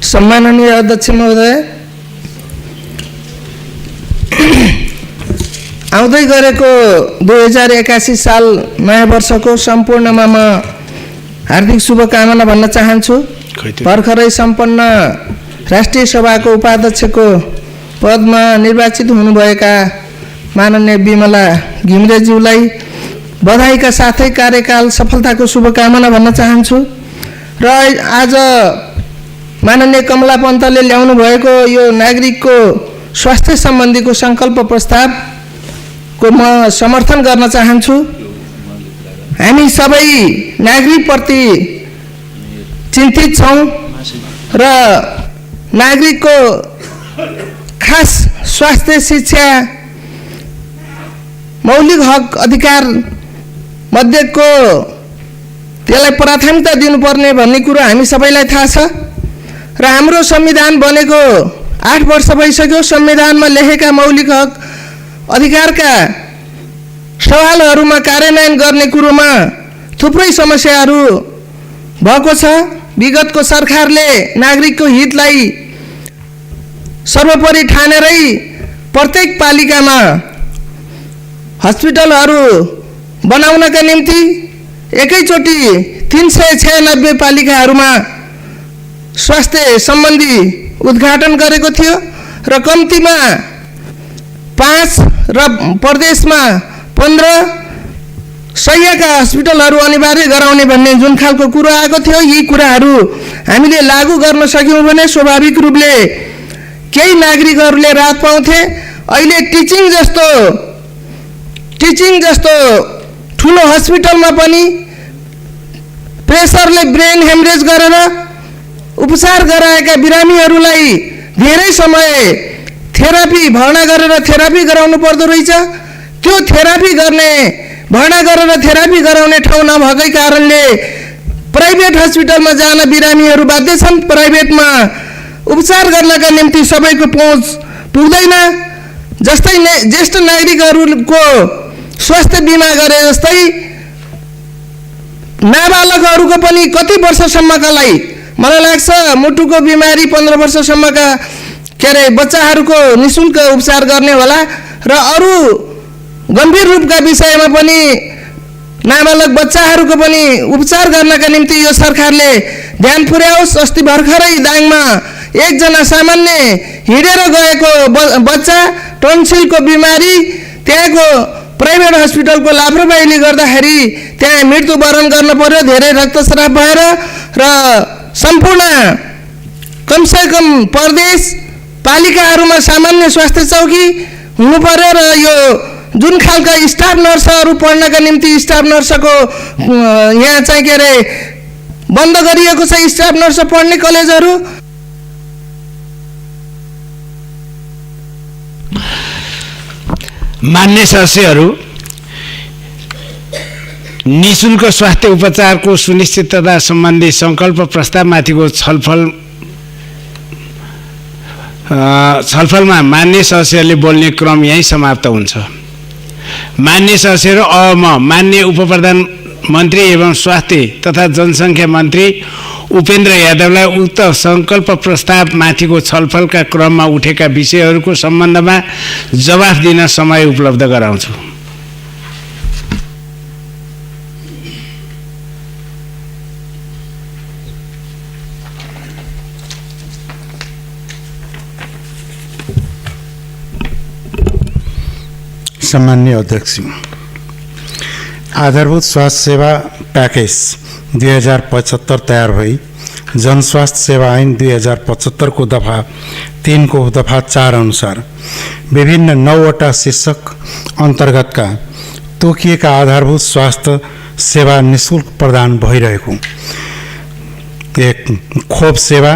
Speaker 6: सम्माननीय अध्यक्ष महोदय, आउँदै गरेको 2081 साल नयाँ वर्षको सम्पूर्णमा म हार्दिक शुभकामना भन्न चाहन्छु। भर्खरै सम्पन्न राष्ट्रिय सभाको उपाध्यक्षको पदमा निर्वाचित हुनुभएका माननीय बिमला घिमिरेज्यूलाई बधाईका साथै कार्यकाल सफलताको शुभकामना भन्न चाहन्छु। र आज माननीय कमला पन्तले ल्याउनु भएको यो नागरिकको स्वास्थ्य सम्बन्धीको सङ्कल्प प्रस्तावको म समर्थन गर्न चाहन्छु। हामी सबै नागरिकप्रति चिन्तित छौँ र नागरिकको खास स्वास्थ्य शिक्षा मौलिक हक अधिकार मध्येको त्यसलाई प्राथमिकता दिनुपर्ने भन्ने कुरो हामी सबैलाई थाहा छ। र हाम्रो संविधान बनेको 8 वर्ष भइसक्यो। संविधानमा लेखेका मौलिक हक अधिकारका सवालहरूमा कार्यान्वयन गर्ने कुरोमा थुप्रै समस्याहरू भएको छ। विगतको सरकारले नागरिकको हितलाई सर्वोपरि ठानेरै प्रत्येक पालिकामा हस्पिटलहरू बनाउनका निम्ति एकैचोटि 396 पालिकाहरूमा स्वास्थ्य सम्बन्धी उद्घाटन गरेको थियो र कम्तीमा 5 र प्रदेशमा 15 सयका हस्पिटलहरू अनिवार्य गराउने भन्ने जुन खालको कुरो आएको थियो, यी कुराहरू हामीले लागू गर्न सक्यौँ भने स्वाभाविक रूपले केही नागरिकहरूले राहत पाउँथे। अहिले टिचिङ जस्तो ठुलो हस्पिटलमा पनि प्रेसरले ब्रेन हेमरेज गरेर उपचार गराएका बिरामीहरूलाई धेरै समय थेरापी भर्ना गरेर थेरापी गराउनु पर्दो रहेछ। त्यो थेरापी गर्ने भर्ना गरेर थेरापी गराउने ठाउँ नभएकै कारणले प्राइभेट हस्पिटलमा जान बिरामीहरू बाध्य छन्। प्राइभेटमा उपचार गर्नका निम्ति सबैको पहुँच पुग्दैन। जस्तै ज्येष्ठ नागरिकहरूको स्वास्थ्य बिमा गरे जस्तै नाबालकहरूको पनि कति वर्षसम्मकालाई मलाई लाग्छ मुटुको बिमारी 15 वर्षसम्मका बच्चाहरूको निःशुल्क उपचार गर्ने होला र अरू गम्भीर रूपका विषयमा पनि नाबालक बच्चाहरूको पनि उपचार गर्नका निम्ति यो सरकारले ध्यान पुर्याओस्। अस्ति भर्खरै दाङमा एकजना सामान्य हिँडेर गएको बच्चा टन्सिलको बिमारी त्यहाँको प्राइभेट हस्पिटलको लापरवाहीले गर्दाखेरि त्यहाँ मृत्युवरण गर्न पर्यो, धेरै रक्तस्राव भएर र सम्पूर्ण कमसेकम प्रदेश पालिकाहरूमा सामान्य स्वास्थ्य चौकी हुनु पर्यो र यो जुन खालका स्टाफ नर्सहरू पढ्नका निम्ति स्टाफ नर्सको यहाँ चाहिँ बन्द गरिएको छ स्टाफ नर्स पढ्ने कलेजहरू।
Speaker 4: मान्य सदस्यहरू, निःशुल्क स्वास्थ्य उपचारको सुनिश्चितता सम्बन्धी सङ्कल्प प्रस्तावमाथिको छलफलमा मान्य सदस्यहरूले बोल्ने क्रम यहीँ समाप्त हुन्छ। मान्य सदस्यहरू, अब म मान्य उपप्रधानमन्त्री एवं स्वास्थ्य तथा जनसङ्ख्या मन्त्री उपेन्द्र यादवलाई उक्त सङ्कल्प प्रस्तावमाथिको छलफलका क्रममा उठेका विषयहरूको सम्बन्धमा जवाफ दिन समय उपलब्ध गराउँछु।
Speaker 10: सम्माननीय अध्यक्ष, आधारभूत स्वास्थ्य सेवा प्याकेज 2075 तयार भई जनस्वास्थ्य सेवा ऐन 2075 को दफा 3 को दफा 4 अनुसार विभिन्न 9वटा शीर्षक अन्तर्गतका तोकिएका आधारभूत स्वास्थ्य सेवा निःशुल्क प्रदान भइरहेको एक खोप सेवा,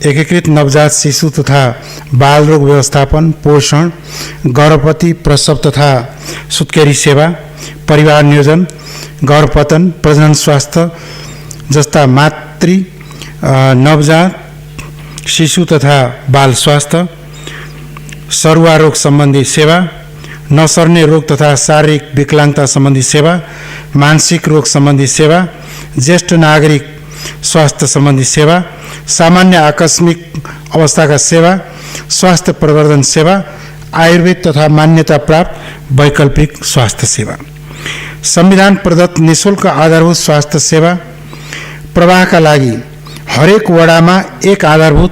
Speaker 10: एकीकृत नवजात शिशु तथा बाल रोग व्यवस्थापन, पोषण, गर्भवती प्रसव तथा सुत्केरी सेवा, परिवार नियोजन, गर्भपतन, प्रजनन स्वास्थ्य जस्ता मातृ नवजात शिशु तथा बाल स्वास्थ्य, सरुवा रोग सम्बन्धी सेवा, नसर्ने रोग तथा शारीरिक विकलाङ्गता सम्बन्धी सेवा, मानसिक रोग सम्बन्धी सेवा, ज्येष्ठ नागरिक स्वास्थ्य सम्बन्धी सेवा, सामान्य आकस्मिक अवस्थाका सेवा, स्वास्थ्य प्रवर्धन सेवा, आयुर्वेद तथा मान्यता प्राप्त वैकल्पिक स्वास्थ्य सेवा। संविधान प्रदत्त निःशुल्क आधारभूत स्वास्थ्य सेवा प्रवाहका लागि हरेक वडामा एक आधारभूत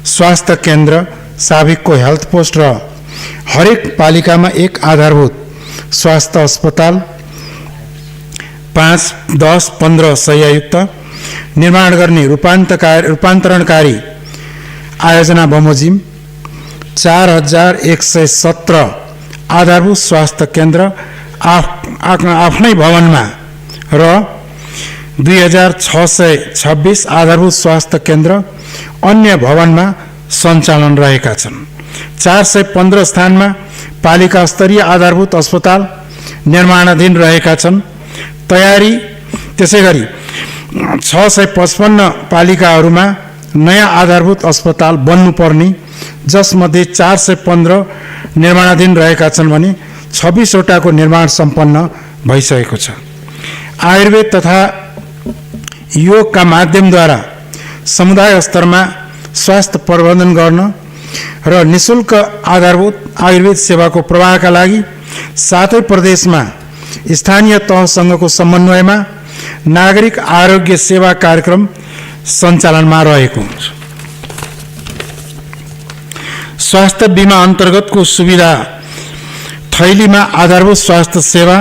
Speaker 10: स्वास्थ्य केन्द्र साविकको हेल्थ पोस्ट र हरेक पालिकामा एक आधारभूत स्वास्थ्य अस्पताल 5, 10, 15 शय्यायुक्त निर्माण गर्ने रूपान्तरणकारी आयोजना बमोजिम 4117 आधारभूत स्वास्थ्य केन्द्र आफ्नै भवनमा र 2626 आधारभूत स्वास्थ्य केन्द्र अन्य भवनमा सञ्चालन रहेका छन्। 415 स्थानमा पालिका स्तरीय आधारभूत अस्पताल निर्माणाधीन रहेका छन्। तयारी त्यसैगरी 655 पालिकाहरूमा नयाँ आधारभूत अस्पताल बन्नुपर्ने, जसमध्ये 415 निर्माणाधीन रहेका छन् भने 26 वटाको निर्माण सम्पन्न भइसकेको छ। आयुर्वेद तथा योगका माध्यमद्वारा समुदाय स्तरमा स्वास्थ्य प्रबन्धन गर्न र निःशुल्क आधारभूत आयुर्वेद सेवाको प्रवाहका लागि सातै प्रदेशमा स्थानीय तहसँगको समन्वयमा नागरिक आरोग्य सेवा कार्यक्रम सञ्चालनमा रहेको हुन्छ। स्वास्थ्य बिमा अन्तर्गतको सुविधा थैलीमा आधारभूत स्वास्थ्य सेवा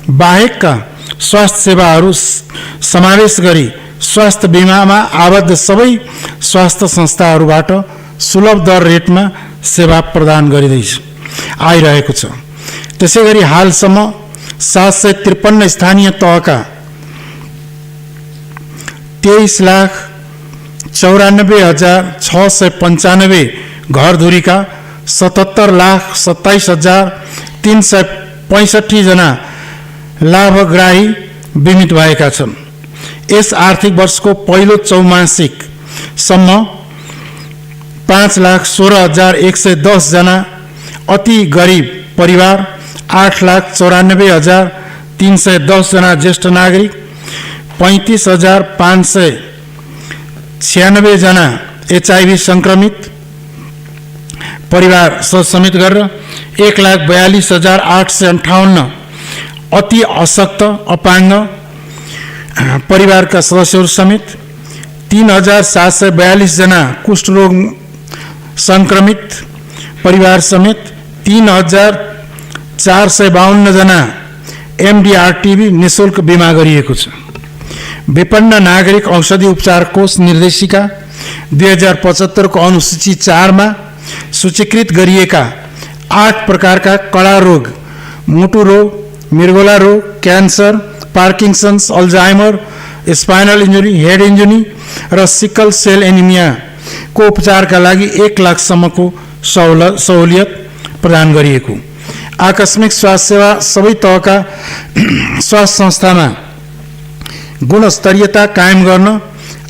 Speaker 10: बाहेकका स्वास्थ्य सेवाहरू समावेश गरी स्वास्थ्य बिमामा आबद्ध सबै स्वास्थ्य संस्थाहरूबाट सुलभ दर रेटमा सेवा प्रदान गरिँदैछ आइरहेको छ। त्यसैगरी हालसम्म 753 स्थानीय तहका 23,94,695 घरधुरीका 77,27,365 जना लाभग्राही बीमित भएका छन्। यस आर्थिक वर्षको पहिलो चौमासिकसम्म 5,16,110 जना अति गरिब परिवार 8,94,310 जना ज्येष्ठ नागरिक, 35,596 जना HIV संक्रमित परिवार समेत गरेर 1,42,858 अति अशक्त अपाङ्ग परिवारका सदस्यहरू समेत, 3,742 जना कुष्ठरोग संक्रमित परिवार समेत, 3,452 जना MDR-TB निःशुल्क बिमा गरिएको छ। विपन्न नागरिक औषधि उपचार कोष निर्देशिका 2075 को अनुसूची 4 मा सूचीकृत गरिएका 8 प्रकारका कडा रोग, मुटु रोग, मृगोला रोग, cancer, Parkinson's, Alzheimer, spinal injury, head injury र सिकल सेल एनिमिया को उपचारका लागि 1 लाखसम्मको सहुलियत प्रदान गरिएको। आकस्मिक स्वास्थ्य सेवा सबै तहका स्वास्थ्य संस्थामा गुणस्तरीयता कायम गर्न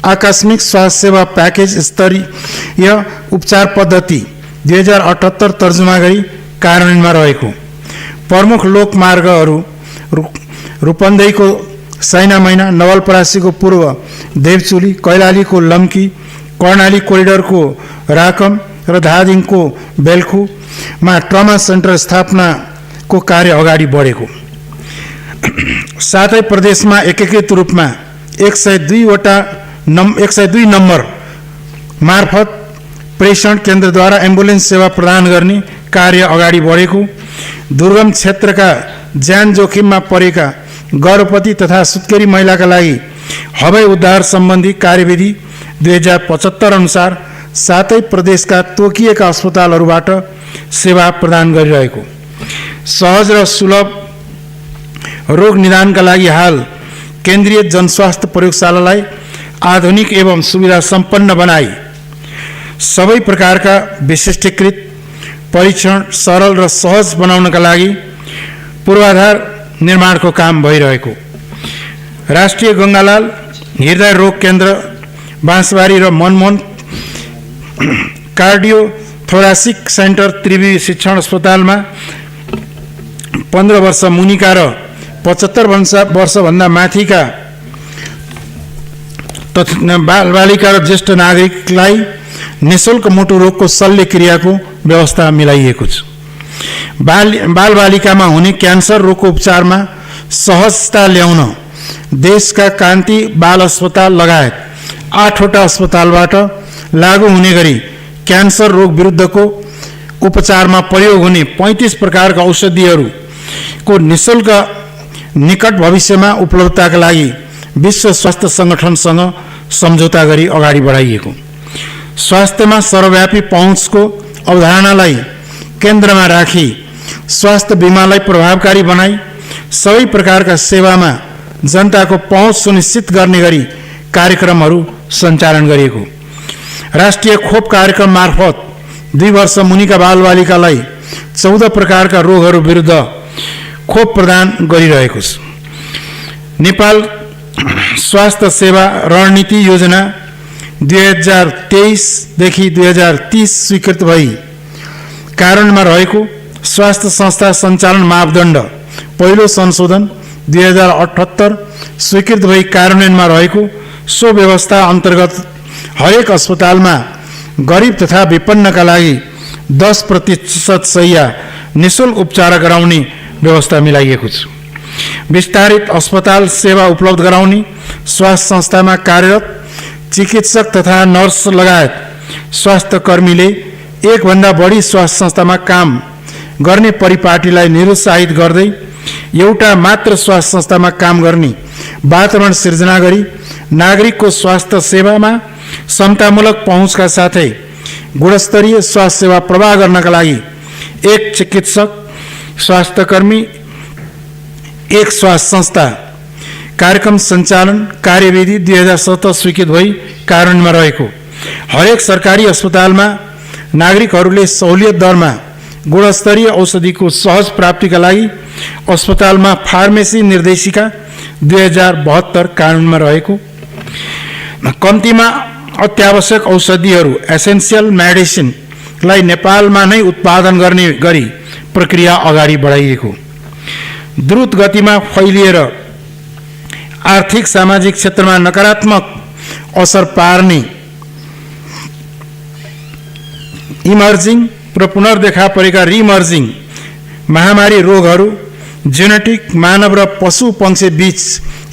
Speaker 10: आकस्मिक स्वास्थ्य सेवा प्याकेज स्तरीय उपचार पद्धति 2078 तर्जुमा गरी कार्यान्वयनमा रहेको। प्रमुख लोकमार्गहरू रूपन्देहीको साइनामैना, नवलपरासीको पूर्व देवचुली, कैलालीको लम्की, कर्णाली कोरिडोरको राकम र धादिङको बेल्खुमा ट्रमा सेन्टर स्थापनाको कार्य अगाडि बढेको। साथै प्रदेशमा एकीकृत रूपमा 102 नम्बर मार्फत प्रेषण केन्द्रद्वारा एम्बुलेन्स सेवा प्रदान गर्ने कार्य अगाडि बढेको। दुर्गम क्षेत्रका ज्यान जोखिममा परेका गर्भवती तथा सुत्केरी महिलाका लागि हवाई उद्धार सम्बन्धी कार्यविधि 2075 अनुसार सातै प्रदेशका तोकिएका अस्पतालहरूबाट सेवा प्रदान गरिरहेको। सहज र सुलभ रोग निदानका लागि हाल केन्द्रीय जनस्वास्थ्य प्रयोगशालालाई आधुनिक एवं सुविधा सम्पन्न बनाई सबै प्रकारका विशिष्टीकृत परीक्षण सरल र सहज बनाउनका लागि पूर्वाधार निर्माणको काम भइरहेको। राष्ट्रिय गङ्गालाल हृदय रोग केन्द्र बाँसबारी र मनमोहन कार्डियो थोरासिक सेन्टर त्रिवी शिक्षण अस्पतालमा 15 वर्ष मुनिका र 75 वर्षभन्दा माथिका तथा बालबालिका र ज्येष्ठ नागरिकलाई निःशुल्क मुटु रोगको शल्यक्रियाको व्यवस्था मिलाइएको छ। बालबालिकामा हुने क्यान्सर रोगको उपचारमा सहजता ल्याउन देशका कान्ति बाल अस्पताल लगायत 8वटा अस्पतालबाट लागू हुने गरी क्यान्सर रोग विरुद्धको उपचारमा प्रयोग हुने 35 प्रकारका औषधिहरूको निःशुल्क निकट भविष्यमा उपलब्धताका लागि विश्व स्वास्थ्य सङ्गठनसँग सम्झौता गरी अगाडि बढाइएको। स्वास्थ्यमा सर्वव्यापी पहुँचको अवधारणालाई केन्द्रमा राखी स्वास्थ्य बीमालाई प्रभावकारी बनाई सबै प्रकारका सेवामा जनताको पहुँच सुनिश्चित गर्ने गरी कार्यक्रमहरू सञ्चालन गरिएको। राष्ट्रिय खोप कार्यक्रम मार्फत 2 वर्ष मुनिका बालबालिकालाई 14 प्रकारका रोगहरू विरुद्ध खोप प्रदान गरिरहेको छ। नेपाल स्वास्थ्य सेवा रणनीति योजना 2023 देखि 2030 स्वीकृत भई कार्यान्वयनमा रहेको स्वास्थ्य संस्था सञ्चालन मापदण्ड पहिलो संशोधन 2078 स्वीकृत भई कार्यान्वयनमा रहेको सो व्यवस्था अन्तर्गत हरेक अस्पतालमा गरिब तथा विपन्नका लागि 10% शैय्या निःशुल्क उपचार गराउने व्यवस्था मिलाइएको छ। विस्तारित अस्पताल सेवा उपलब्ध गराउने स्वास्थ्य संस्थामा कार्यरत चिकित्सक तथा नर्स लगायत स्वास्थ्य कर्मीले एकभन्दा बढी स्वास्थ्य संस्थामा काम गर्ने परिपाटीलाई निरुत्साहित गर्दै एउटा मात्र स्वास्थ्य संस्थामा काम गर्ने वातावरण सिर्जना गरी नागरिकको स्वास्थ्य सेवामा समतामूलक पहुँचका साथै गुणस्तरीय स्वास्थ्य सेवा प्रवाह गर्नका लागि एक चिकित्सक स्वास्थ्यकर्मी एक स्वास्थ्य संस्था कार्यक्रम सञ्चालन कार्यविधि 2017 स्वीकृत भई कार्यान्वयनमा रहेको। हरेक सरकारी अस्पतालमा नागरिकहरूले सहुलियत दरमा गुणस्तरीय औषधिको सहज प्राप्तिका लागि अस्पतालमा फार्मेसी निर्देशिका 2072 कानुनमा रहेको। कम्तीमा अत्यावश्यक औषधिहरू एसेन्सियल मेडिसिन लाई नेपालमा नै उत्पादन गर्ने गरी प्रक्रिया अगाडि बढाइएको, द्रुत गतिमा फैलिएर आर्थिक सामाजिक क्षेत्रमा नकारात्मक असर पार्ने इमर्जिङ र पुनर्देखा परेका रिमर्जिङ महामारी रोगहरू, जेनेटिक मानव र पशु पंक्षी बीच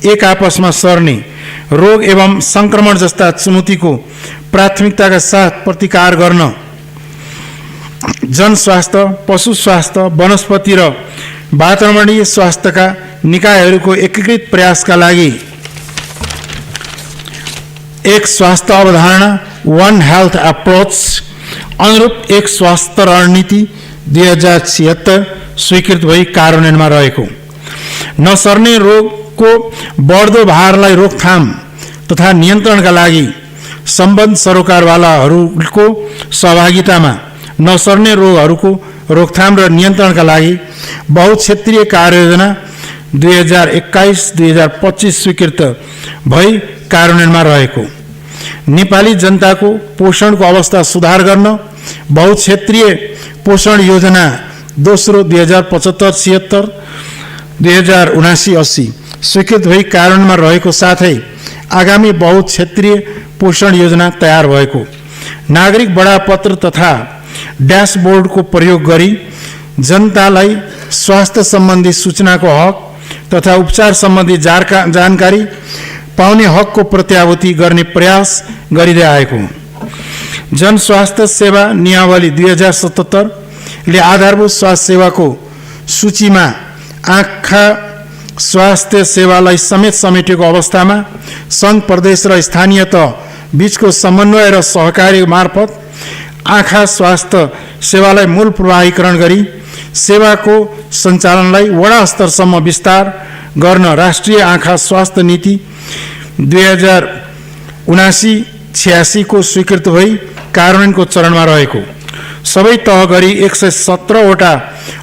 Speaker 10: एक आपसमा सर्ने रोग एवं संक्रमण जस्ता चुनौतीको प्राथमिकताका साथ प्रतिकार गर्न जनस्वास्थ्य, पशु स्वास्थ्य, वनस्पति र वातावरणीय स्वास्थ्यका निकायहरूको एकीकृत प्रयासका लागि एक स्वास्थ्य अवधारणा वन हेल्थ अप्रोच अनुरूप एक स्वास्थ्य रणनीति 2076 स्वीकृत भई कार्यान्वयनमा रहेको, नसर्ने रोगको बढ्दो भारलाई रोकथाम तथा नियन्त्रणका लागि सम्बद्ध सरोकारवालाहरूको सहभागितामा नसर्ने रोगहरूको रोकथाम र नियन्त्रणका लागि बहुक्षेत्रीय कार्ययोजना 2021-2025 स्वीकृत भई कार्यान्वयनमा रहेको, नेपाली जनताको पोषणको अवस्था सुधार गर्न बहुक्षेत्रीय पोषण योजना दोस्रो 2075-76, 2079-80 स्वीकृत भई कार्यान्वयनमा रहेको साथै आगामी बहुक्षेत्रीय पोषण योजना तयार भएको, नागरिक बडापत्र तथा ड्यासबोर्डको प्रयोग गरी जनतालाई स्वास्थ्य सम्बन्धी सूचनाको हक तथा उपचार सम्बन्धी जानकारी पाउने हकको प्रत्याभूति गर्ने प्रयास गरिँदै आएको, जनस्वास्थ्य सेवा नियमावली 2077 ले आधारभूत स्वास्थ्य सेवाको सूचीमा आँखा स्वास्थ्य सेवालाई समेत समेटेको अवस्थामा सङ्घ प्रदेश र स्थानीय तह बीचको समन्वय र सहकारी मार्फत आँखा स्वास्थ्य सेवालाई मूल प्रवाहीकरण गरी सेवाको सञ्चालनलाई वडा स्तरसम्म विस्तार गर्न राष्ट्रिय आँखा स्वास्थ्य नीति 2079-86 को स्वीकृत भई कार्यान्वयनको चरणमा रहेको, सबै तह गरी 117 वटा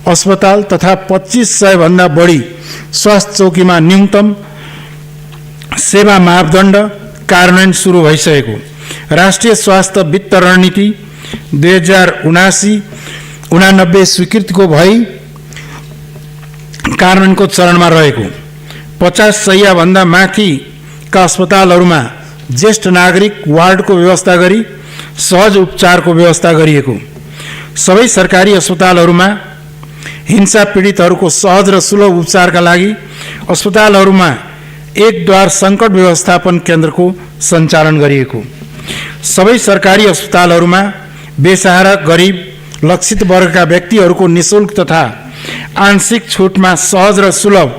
Speaker 10: अस्पताल तथा 2500 भन्दा बढी स्वास्थ्य चौकीमा न्यूनतम सेवा मापदण्ड कार्यान्वयन सुरु भइसकेको, राष्ट्रिय स्वास्थ्य वित्त रणनीति 2079 स्वीकृतिको भई कार्यान्वयनको चरणमा रहेको, 50 शैय्या भन्दा माथिका अस्पतालहरूमा ज्येष्ठ नागरिक वार्डको व्यवस्था गरी सहज उपचारको व्यवस्था गरिएको, सबै सरकारी अस्पतालहरूमा हिंसा पीडितहरूको सहज र सुलभ उपचारका लागि अस्पतालहरूमा एक द्वार सङ्कट व्यवस्थापन केन्द्रको सञ्चालन गरिएको, सबै सरकारी अस्पतालहरूमा बेसहारा गरिब लक्षित वर्गका व्यक्तिहरूको निःशुल्क तथा आंशिक छुटमा सहज र सुलभ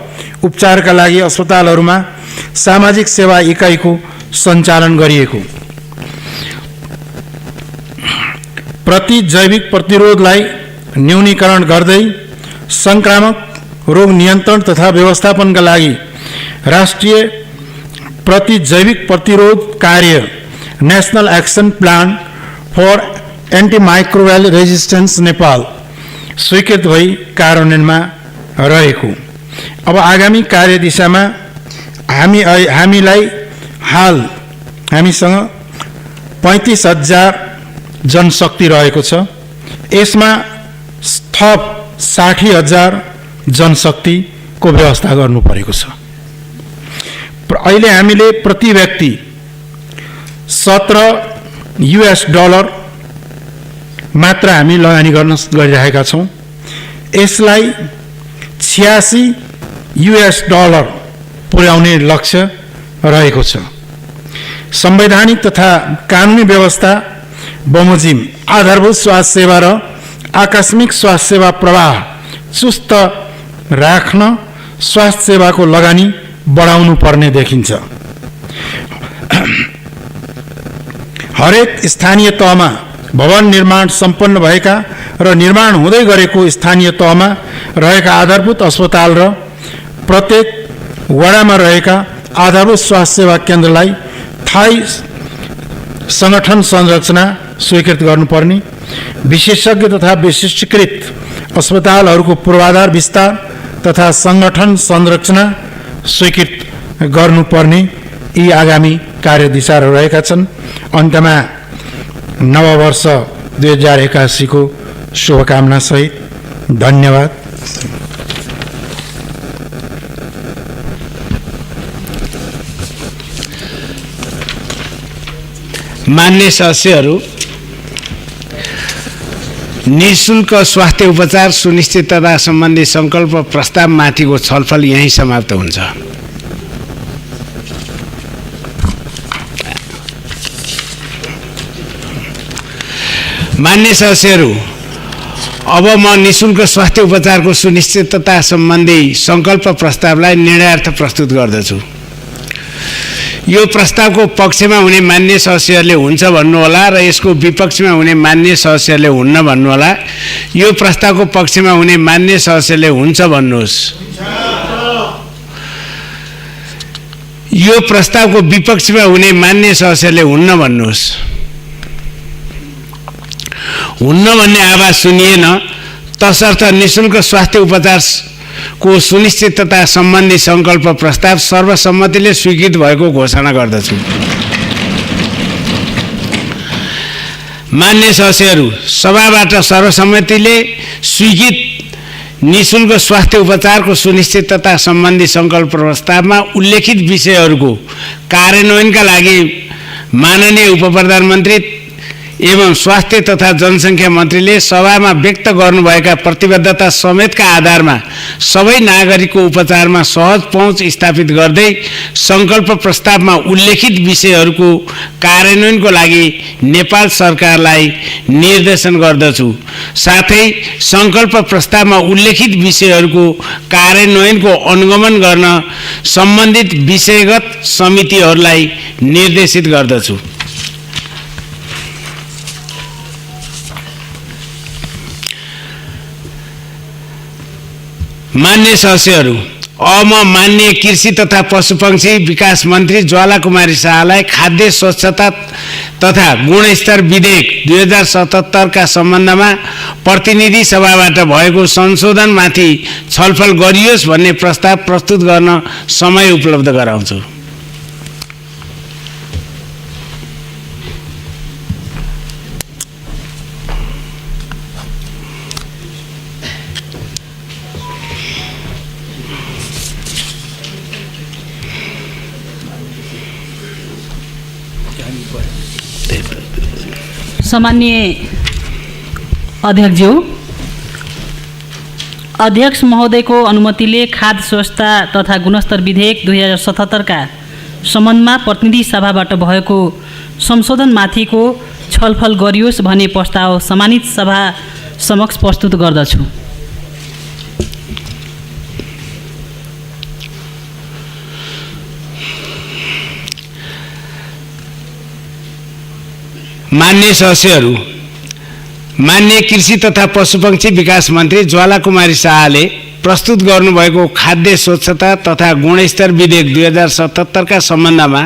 Speaker 10: उपचारका लागि अस्पतालहरूमा सामाजिक सेवा इकाइको सञ्चालन गरिएको, प्रति जैविक प्रतिरोधलाई न्यूनीकरण गर्दै संक्रामक रोग नियन्त्रण तथा व्यवस्थापनका लागि राष्ट्रिय प्रति जैविक प्रतिरोध कार्य national action plan for antimicrobial resistance Nepal स्वीकृत भई कार्यान्वयनमा रहेको। अब आगामी कार्यदिशामा हामीलाई हाल हामीसँग 35,000 जनशक्ति रहेको छ, यसमा थप 60,000 जनशक्तिको व्यवस्था गर्नु परेको छ। अहिले हामीले प्रति व्यक्ति $17 मात्र हामी लगानी गरिरहेका छौँ, यसलाई $86 पुर्याउने लक्ष्य रहेको छ। संवैधानिक तथा कानुनी व्यवस्था बमोजिम आधारभूत स्वास्थ्य सेवा र आकस्मिक स्वास्थ्य सेवा प्रवाह चुस्त राख्न स्वास्थ्य सेवाको लगानी बढाउनु पर्ने देखिन्छ। हरेक स्थानीय तहमा भवन निर्माण सम्पन्न भएका र निर्माण हुँदै गरेको स्थानीय तहमा रहेका आधारभूत अस्पताल र प्रत्येक वडामा रहेका आधारभूत स्वास्थ्य सेवा केन्द्रलाई स्थायी संगठन संरचना स्वीकृत गर्नुपर्ने, विशेषज्ञ तथा विशिष्टीकृत अस्पतालहरूको पूर्वाधार विस्तार तथा संगठन संरचना स्वीकृत गर्नुपर्ने यी आगामी कार्यदिशाहरू रहेका छन्। अन्तमा नववर्ष 2081 को शुभकामना सहित धन्यवाद।
Speaker 4: मान्य सदस्यहरू, निःशुल्क स्वास्थ्य उपचार सुनिश्चितता सम्बन्धी संकल्प प्रस्तावमाथिको छलफल यहीँ समाप्त हुन्छ। मान्य सदस्यहरू, अब म निःशुल्क स्वास्थ्य उपचारको सुनिश्चितता सम्बन्धी संकल्प प्रस्तावलाई निर्णयार्थ प्रस्तुत गर्दछु। यो प्रस्तावको पक्षमा हुने मान्य सदस्यहरूले हुन्छ भन्नुहोला र यसको विपक्षमा हुने मान्य सदस्यहरूले हुन्न भन्नुहोला। यो प्रस्तावको पक्षमा हुने मान्य सदस्यहरूले हुन्छ भन्नुहोस्। यो प्रस्तावको विपक्षमा हुने मान्य सदस्यहरूले हुन्न भन्नुहोस्। हुन्न भन्ने आवाज सुनिएन, तसर्थ निःशुल्क स्वास्थ्य उपचारको सुनिश्चितता सम्बन्धी संकल्प प्रस्ताव सर्वसम्मतिले स्वीकृत भएको घोषणा गर्दछु। मान्य सदस्यहरू, सभाबाट सर्वसम्मतिले स्वीकृत निःशुल्क स्वास्थ्य उपचारको सुनिश्चितता सम्बन्धी संकल्प प्रस्तावमा उल्लेखित विषयहरूको कार्यान्वयनका लागि माननीय उपप्रधानमन्त्री एवं स्वास्थ्य तथा जनसङ्ख्या मन्त्रीले सभामा व्यक्त गर्नुभएका प्रतिबद्धता समेतका आधारमा सबै नागरिकको उपचारमा सहज पहुँच स्थापित गर्दै संकल्प प्रस्तावमा उल्लेखित विषयहरूको कार्यान्वयनको लागि नेपाल सरकारलाई निर्देशन गर्दछु। साथै संकल्प प्रस्तावमा उल्लेखित विषयहरूको कार्यान्वयनको अनुगमन गर्न सम्बन्धित विषयगत समितिहरूलाई निर्देशित गर्दछु। मान्य सदस्यहरू, अब म माननीय कृषि तथा पशुपक्षी विकास मन्त्री ज्वाला कुमारी शाहलाई खाद्य स्वच्छता तथा गुणस्तर विधेयक 2077 का सम्बन्धमा प्रतिनिधि सभाबाट भएको संशोधनमाथि छलफल गरियोस् भन्ने प्रस्ताव प्रस्तुत गर्न समय उपलब्ध गराउँछु।
Speaker 5: सामान्य अध्यक्षज्यू, अध्यक्ष महोदयको अनुमतिले खाद्य स्वच्छता तथा गुणस्तर विधेयक 2077 का सम्बन्धमा प्रतिनिधि सभाबाट भएको संशोधनमाथिको छलफल गरियोस् भन्ने प्रस्ताव सम्मानित सभा समक्ष प्रस्तुत गर्दछु।
Speaker 4: मान्य सदस्यहरू, मान्य कृषि तथा पशुपक्षी विकास मन्त्री ज्वाला कुमारी शाहले प्रस्तुत गर्नुभएको खाद्य स्वच्छता तथा गुणस्तर विधेयक 2077 का सम्बन्धमा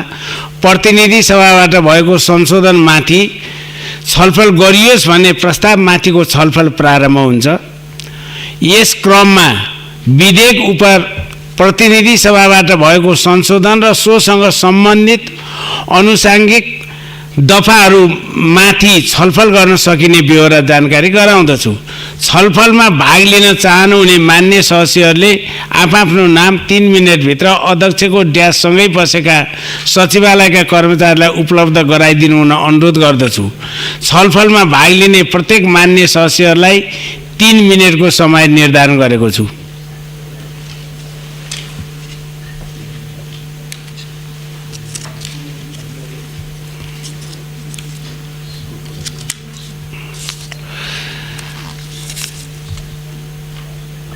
Speaker 4: प्रतिनिधि सभाबाट भएको संशोधनमाथि छलफल गरियोस् भन्ने प्रस्तावमाथिको छलफल प्रारम्भ हुन्छ। यस क्रममा विधेयक उप प्रतिनिधि सभाबाट भएको संशोधन र सोसँग सम्बन्धित आनुषङ्गिक दफाहरूमाथि छलफल गर्न सकिने ब्यौरा जानकारी गराउँदछु। छलफलमा भाग लिन चाहनुहुने मान्य सदस्यहरूले आफ्नो नाम 3 मिनेटभित्र अध्यक्षको ड्याससँगै बसेका सचिवालयका कर्मचारीलाई उपलब्ध गराइदिनु हुन अनुरोध गर्दछु। छलफलमा भाग लिने प्रत्येक मान्य सदस्यहरूलाई 3 मिनेटको समय निर्धारण गरेको छु।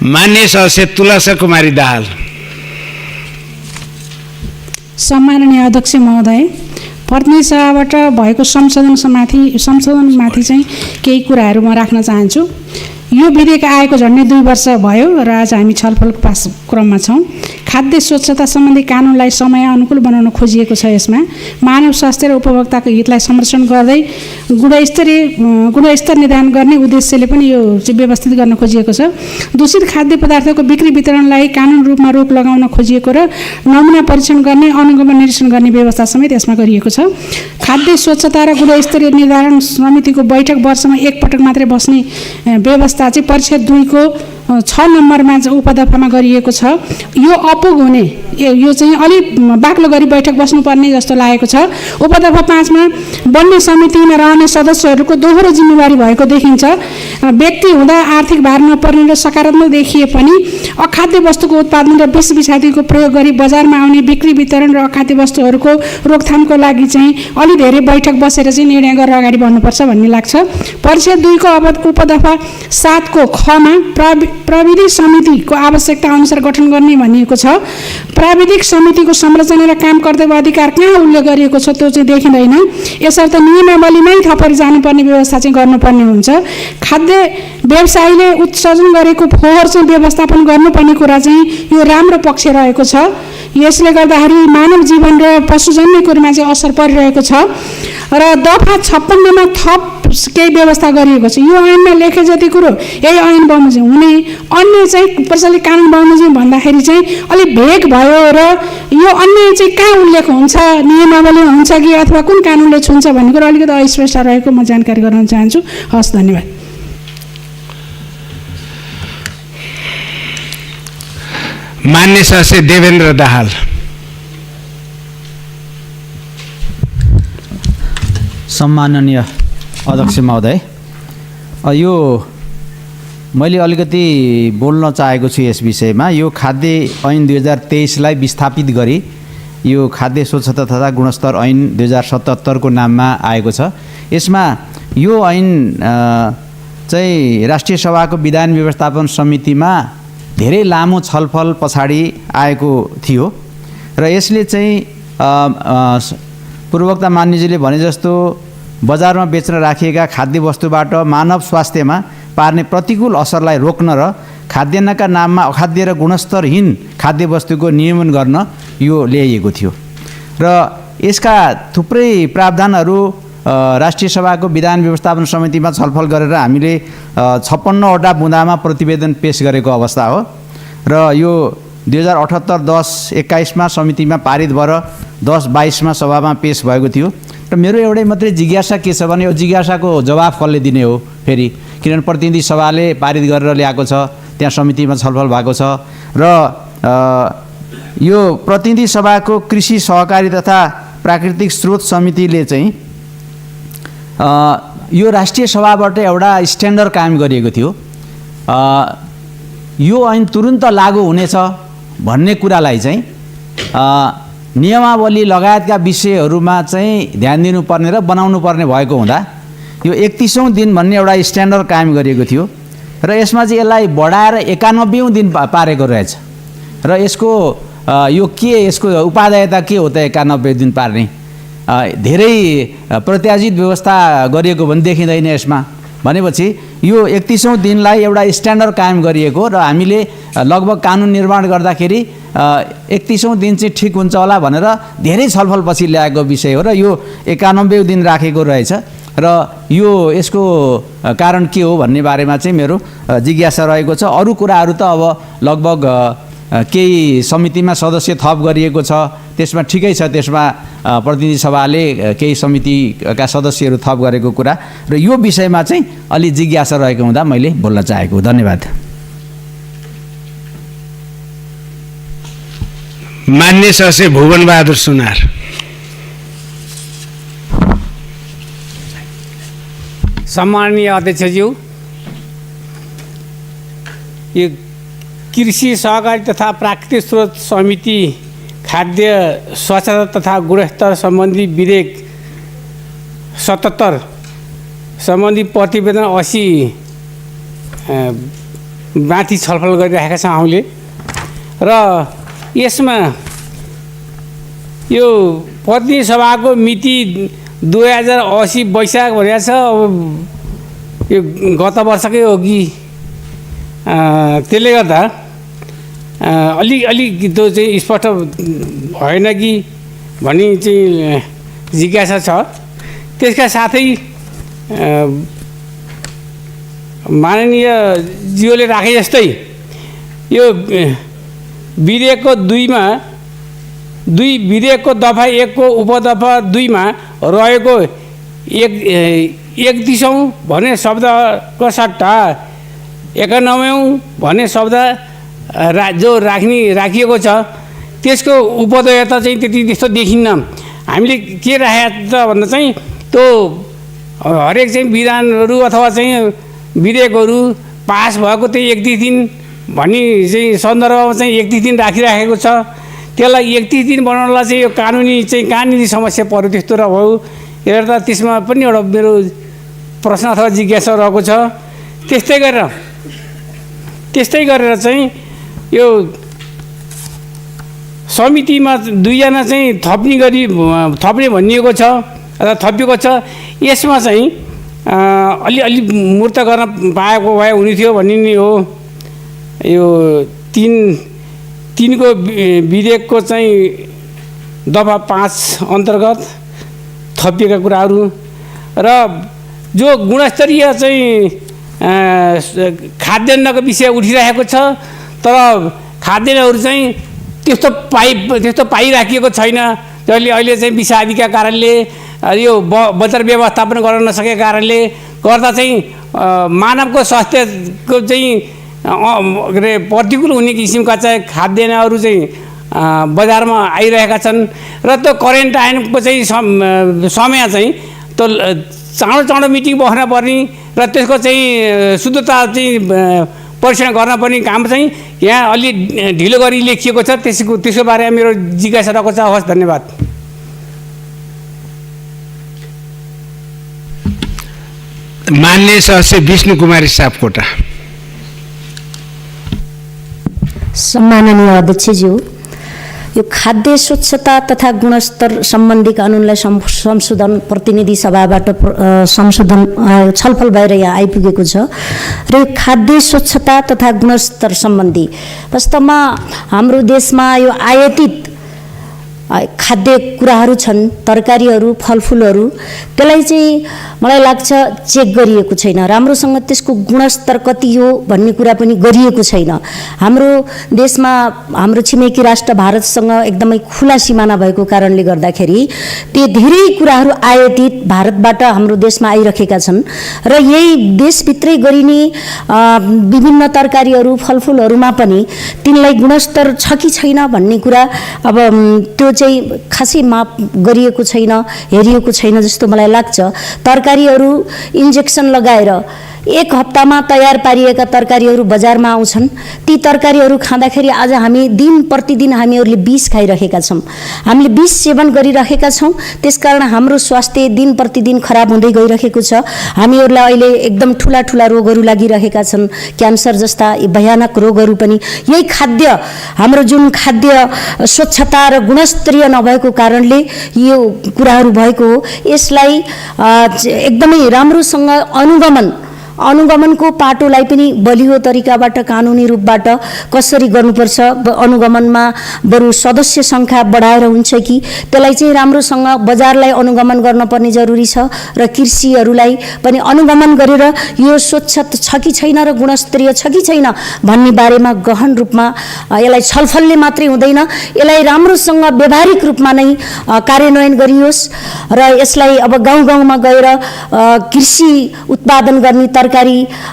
Speaker 4: मान्य सदस्य तुलसा कुमारी दाहाल।
Speaker 7: सम्माननीय अध्यक्ष महोदय, प्रतिनिधि सभाबाट भएको संशोधनमाथि चाहिँ केही कुराहरू म राख्न चाहन्छु। यो विधेयक आएको झन्डै 2 वर्ष भयो र आज हामी छलफल क्रममा छौँ। खाद्य स्वच्छता सम्बन्धी कानुनलाई समय अनुकूल बनाउन खोजिएको छ। यसमा मानव स्वास्थ्य र उपभोक्ताको हितलाई संरक्षण गर्दै गुणस्तर निर्धारण गर्ने उद्देश्यले पनि यो चाहिँ व्यवस्थित गर्न खोजिएको छ। दूषित खाद्य पदार्थको बिक्री वितरणलाई कानुन रूपमा रोक लगाउन खोजिएको र नमुना परीक्षण गर्ने अनुगमन निरीक्षण गर्ने व्यवस्था समेत यसमा गरिएको छ। खाद्य स्वच्छता र गुणस्तरीय निर्धारण समितिको बैठक वर्षमा एक पटक मात्रै बस्ने व्यवस्था चाहिँ परिच्छेद 2 को 6 नम्बरमा उपदफामा गरिएको छ। यो अपुग हुने यो चाहिँ अलिक बाक्लो गरी बैठक बस्नुपर्ने जस्तो लागेको छ। उपदफा 5 मा बन्ने समितिमा रहने सदस्यहरूको दोहोरो जिम्मेवारी भएको देखिन्छ। व्यक्ति हुँदा आर्थिक भार नपर्ने र सकारात्मक देखिए पनि अखाद्य वस्तुको उत्पादन र विष विषादीको प्रयोग गरी बजारमा आउने बिक्री वितरण र अखाद्य वस्तुहरूको रोकथामको लागि चाहिँ अलि धेरै बैठक बसेर चाहिँ निर्णय गरेर अगाडि बढ्नुपर्छ भन्ने लाग्छ। परिच्छेद 2 को उपदफा 7 को ख मा प्राविधिक समितिको आवश्यकता अनुसार गठन गर्ने भनिएको छ। प्राविधिक समितिको संरचना र काम कर्तव्य अधिकार कहाँ उल्लेख गरिएको छ त्यो चाहिँ देखिँदैन। यसर्थ नियमावलीमै थपेर जानुपर्ने व्यवस्था चाहिँ गर्नुपर्ने हुन्छ। खाद्य व्यवसायीले उत्सर्जन गरेको फोहोर चाहिँ व्यवस्थापन गर्नुपर्ने कुरा चाहिँ यो राम्रो पक्ष रहेको छ। यसले गर्दाखेरि मानव जीवन र पशुजन्य कुरामा चाहिँ असर परिरहेको छ र दफा 56 मा थप केही व्यवस्था गरिएको छ। यो ऐनमा लेखे जति कुरो यही ऐन बमोजिम हुने, अन्य चाहिँ प्रचलित कानुन बमोजिम भन्दाखेरि चाहिँ अलिक भेग भयो र यो अन्य चाहिँ कहाँ उल्लेख हुन्छ, नियमावली हुन्छ कि अथवा कुन कानुनले छुन्छ भन्ने कुरो अलिकति अस्पष्ट रहेको म जानकारी गराउन चाहन्छु। हस्, धन्यवाद।
Speaker 4: मान्य सदस्य देवेन्द्र दाहाल।
Speaker 2: सम्माननीय अध्यक्ष महोदय, यो मैले अलिकति बोल्न चाहेको छु यस विषयमा। यो खाद्य ऐन 2023 लाई विस्थापित गरी यो खाद्य स्वच्छता तथा गुणस्तर ऐन 2077 को नाममा आएको छ। यसमा यो ऐन चाहिँ राष्ट्रिय सभाको विधान व्यवस्थापन समितिमा धेरै लामो छलफल पछाडि आएको थियो र यसले चाहिँ पूर्वोक्त मान्यजीले भने जस्तो बजारमा बेच्न राखिएका खाद्य वस्तुबाट मानव स्वास्थ्यमा पार्ने प्रतिकूल असरलाई रोक्न र खाद्यान्नका नाममा अखाद्य र गुणस्तरहीन खाद्य वस्तुको नियमन गर्न यो ल्याइएको थियो र यसका थुप्रै प्रावधानहरू राष्ट्रिय सभाको विधान व्यवस्थापन समितिमा छलफल गरेर हामीले 56वटा बुँदामा प्रतिवेदन पेश गरेको अवस्था हो र यो 2078-10-21 मा समितिमा पारित भएर 10-22 मा सभामा पेश भएको थियो र मेरो एउटै मात्रै जिज्ञासा के छ भने यो जिज्ञासाको जवाफ कसले दिने हो फेरि, किनभने प्रतिनिधि सभाले पारित गरेर ल्याएको छ, त्यहाँ समितिमा छलफल भएको छ र यो प्रतिनिधि सभाको कृषि सहकारी तथा प्राकृतिक स्रोत समितिले चाहिँ यो राष्ट्रिय सभाबाट एउटा स्ट्यान्डर्ड कायम गरिएको थियो। यो ऐन तुरुन्त लागू हुनेछ भन्ने कुरालाई चाहिँ नियमावली लगायतका विषयहरूमा चाहिँ ध्यान दिनुपर्ने र बनाउनु पर्ने भएको हुँदा यो 31औं दिन भन्ने एउटा स्ट्यान्डर्ड कायम गरिएको थियो र यसमा चाहिँ यसलाई बढाएर 91औं दिन पारेको रहेछ र यसको यो के यसको उपादेयता के हो त 91 दिन पार्ने? धेरै प्रत्याशित व्यवस्था गरिएको पनि देखिँदैन यसमा। भनेपछि यो 31औं दिनलाई एउटा स्ट्यान्डर्ड कायम गरिएको र हामीले लगभग कानुन निर्माण गर्दाखेरि 31औं दिन चाहिँ ठिक हुन्छ होला भनेर धेरै छलफलपछि ल्याएको विषय हो र यो 91औं दिन राखेको रहेछ र यो यसको कारण के हो भन्ने बारेमा चाहिँ मेरो जिज्ञासा रहेको छ। अरू कुराहरू त अब लगभग केही समितिमा सदस्य थप गरिएको छ, त्यसमा ठिकै छ, त्यसमा प्रतिनिधि सभाले केही समितिका सदस्यहरू थप गरेको कुरा र यो विषयमा चाहिँ अलि जिज्ञासा रहेको हुँदा मैले बोल्न चाहेको। धन्यवाद।
Speaker 4: मान्य सदस्य भुवन बहादुर सुनार।
Speaker 11: सम्माननीय अध्यक्षज्यू, यो कृषि सहकारी तथा प्राकृतिक स्रोत समिति खाद्य स्वच्छता तथा गुणस्तर सम्बन्धी विधेयक 77 सम्बन्धी प्रतिवेदन 80 माथि छलफल गरिरहेका छौँ हामीले र यसमा यो प्रतिनिधि सभाको मिति 2080 वैशाख भनेको छ। अब यो गत वर्षकै हो कि त्यसले गर्दा अलि त्यो चाहिँ स्पष्ट भएन कि भन्ने चाहिँ जिज्ञासा छ। त्यसका साथै माननीय ज्यूले राखे जस्तै यो विधेयकको विधेयकको दफा 1 को उपदफा 2 मा रहेको 31औं भन्ने शब्दको सट्टा 91औं भन्ने शब्द जो राखिएको छ त्यसको उपदेयता चाहिँ त्यस्तो देखिन्न। हामीले के राखेको त भन्दा चाहिँ त्यो हरेक चाहिँ विधानहरू अथवा चाहिँ विधेयकहरू पास भएको त्यही 31 दिन भन्ने चाहिँ सन्दर्भमा चाहिँ 31 दिन राखिराखेको छ। त्यसलाई 31 दिन बनाउनलाई चाहिँ यो कानुनी समस्या पर्यो त्यस्तो र हो हेर्दा त्यसमा पनि एउटा मेरो प्रश्न अथवा जिज्ञासा रहेको छ। त्यस्तै गरेर चाहिँ यो समितिमा 2 जना चाहिँ थप्ने भनिएको छ अथवा थपिएको छ। यसमा चाहिँ अलि मूर्त गर्न पाएको भए हुने थियो भन्ने नि हो। यो 3 को विधेयकको चाहिँ दफा 5 अन्तर्गत थपिएका कुराहरू र जो गुणस्तरीय चाहिँ खाद्यान्नको विषय उठिरहेको छ तर खाद्यान्नहरू चाहिँ त्यस्तो पाइराखिएको छैन। जसले अहिले चाहिँ विषादीका कारणले यो बजार व्यवस्थापन गर्न नसकेका कारणले गर्दा चाहिँ मानवको स्वास्थ्यको चाहिँ प्रतिकूल हुने किसिमका चाहिँ खाद्यान्नहरू चाहिँ बजारमा आइरहेका छन् र त्यो क्वारेन्टाइनको चाहिँ समय चाहिँ त्यो चाँडो मिटिङ बस्न पर्ने र त्यसको चाहिँ शुद्धता चाहिँ परीक्षण गर्न पर्ने काम चाहिँ यहाँ अलि ढिलो गरी लेखिएको छ। त्यसको बारेमा मेरो जिज्ञासा रहेको छ। हवस्, धन्यवाद।
Speaker 4: मान्य सदस्य विष्णु कुमारी सापकोटा।
Speaker 1: सम्माननीय अध्यक्षज्यू, यो खाद्य स्वच्छता तथा गुणस्तर सम्बन्धी कानुनलाई संशोधन प्रतिनिधि सभाबाट संशोधन छलफल भएर यहाँ आइपुगेको छ र यो खाद्य स्वच्छता तथा गुणस्तर सम्बन्धी वास्तवमा हाम्रो देशमा यो आयातित खाद्य कुराहरू छन्, तरकारीहरू, फलफुलहरू, त्यसलाई चाहिँ मलाई लाग्छ चेक गरिएको छैन। राम्रोसँग त्यसको गुणस्तर कति हो भन्ने कुरा पनि गरिएको छैन। हाम्रो देशमा हाम्रो छिमेकी राष्ट्र भारतसँग एकदमै खुला सिमाना भएको कारणले गर्दाखेरि त्यो धेरै कुराहरू आयातित भारतबाट हाम्रो देशमा आइरहेका छन् र यही देशभित्रै गरिने विभिन्न तरकारीहरू, फलफुलहरूमा पनि तिनलाई गुणस्तर छ कि छैन भन्ने कुरा अब त्यो चाहिँ खासै माप गरिएको छैन, हेरिएको छैन जस्तो मलाई लाग्छ। तरकारीहरू इन्जेक्सन लगाएर 1 हप्तामा तयार पारिएका तरकारीहरू बजारमा आउँछन्। ती तरकारीहरू खाँदाखेरि आज हामी दिन प्रतिदिन हामीहरूले विष खाइरहेका छौँ, हामीले विष सेवन गरिरहेका छौँ। त्यसकारण हाम्रो स्वास्थ्य दिन प्रतिदिन खराब हुँदै गइरहेको छ। हामीहरूलाई अहिले एकदम ठुला रोगहरू लागिरहेका छन्, क्यान्सर जस्ता भयानक रोगहरू पनि यही खाद्य, हाम्रो जुन खाद्य स्वच्छता र गुणस्तरीय नभएको कारणले यो कुराहरू भएको हो। यसलाई एकदमै राम्रोसँग अनुगमनको पाटोलाई पनि बलियो तरिकाबाट कानुनी रूपबाट कसरी गर्नुपर्छ, अनुगमनमा बरु सदस्य सङ्ख्या बढाएर हुन्छ कि त्यसलाई चाहिँ राम्रोसँग बजारलाई अनुगमन गर्न पर्ने जरुरी छ र कृषिहरूलाई पनि अनुगमन गरेर यो स्वच्छ छ कि छैन र गुणस्तरीय छ कि छैन भन्ने बारेमा गहन रूपमा यसलाई छलफलले मात्रै हुँदैन, यसलाई राम्रोसँग व्यावहारिक रूपमा नै कार्यान्वयन गरियोस् र यसलाई अब गाउँ-गाउँमा गएर कृषि उत्पादन गर्ने तरकारी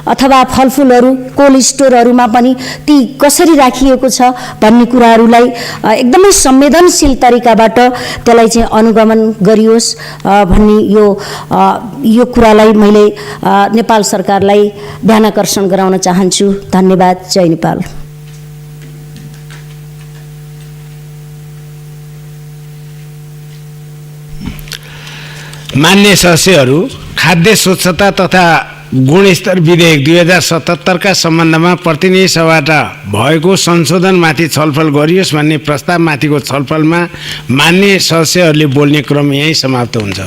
Speaker 1: अथवा फलफुलहरू कोल्ड स्टोरहरूमा पनि ती कसरी राखिएको छ भन्ने कुराहरूलाई एकदमै संवेदनशील तरिकाबाट त्यसलाई चाहिँ अनुगमन गरियोस् भन्ने यो कुरालाई मैले नेपाल सरकारलाई ध्यानाकर्षण गराउन चाहन्छु। धन्यवाद। जय नेपाल।
Speaker 4: मान्य सदस्यहरू, खाद्य स्वच्छता तथा गुणस्तर विधेयक 2077 का सम्बन्धमा प्रतिनिधि सभाबाट भएको संशोधनमाथि छलफल गरियोस् भन्ने प्रस्तावमाथिको छलफलमा मान्य सदस्यहरूले बोल्ने क्रम यही समाप्त हुन्छ।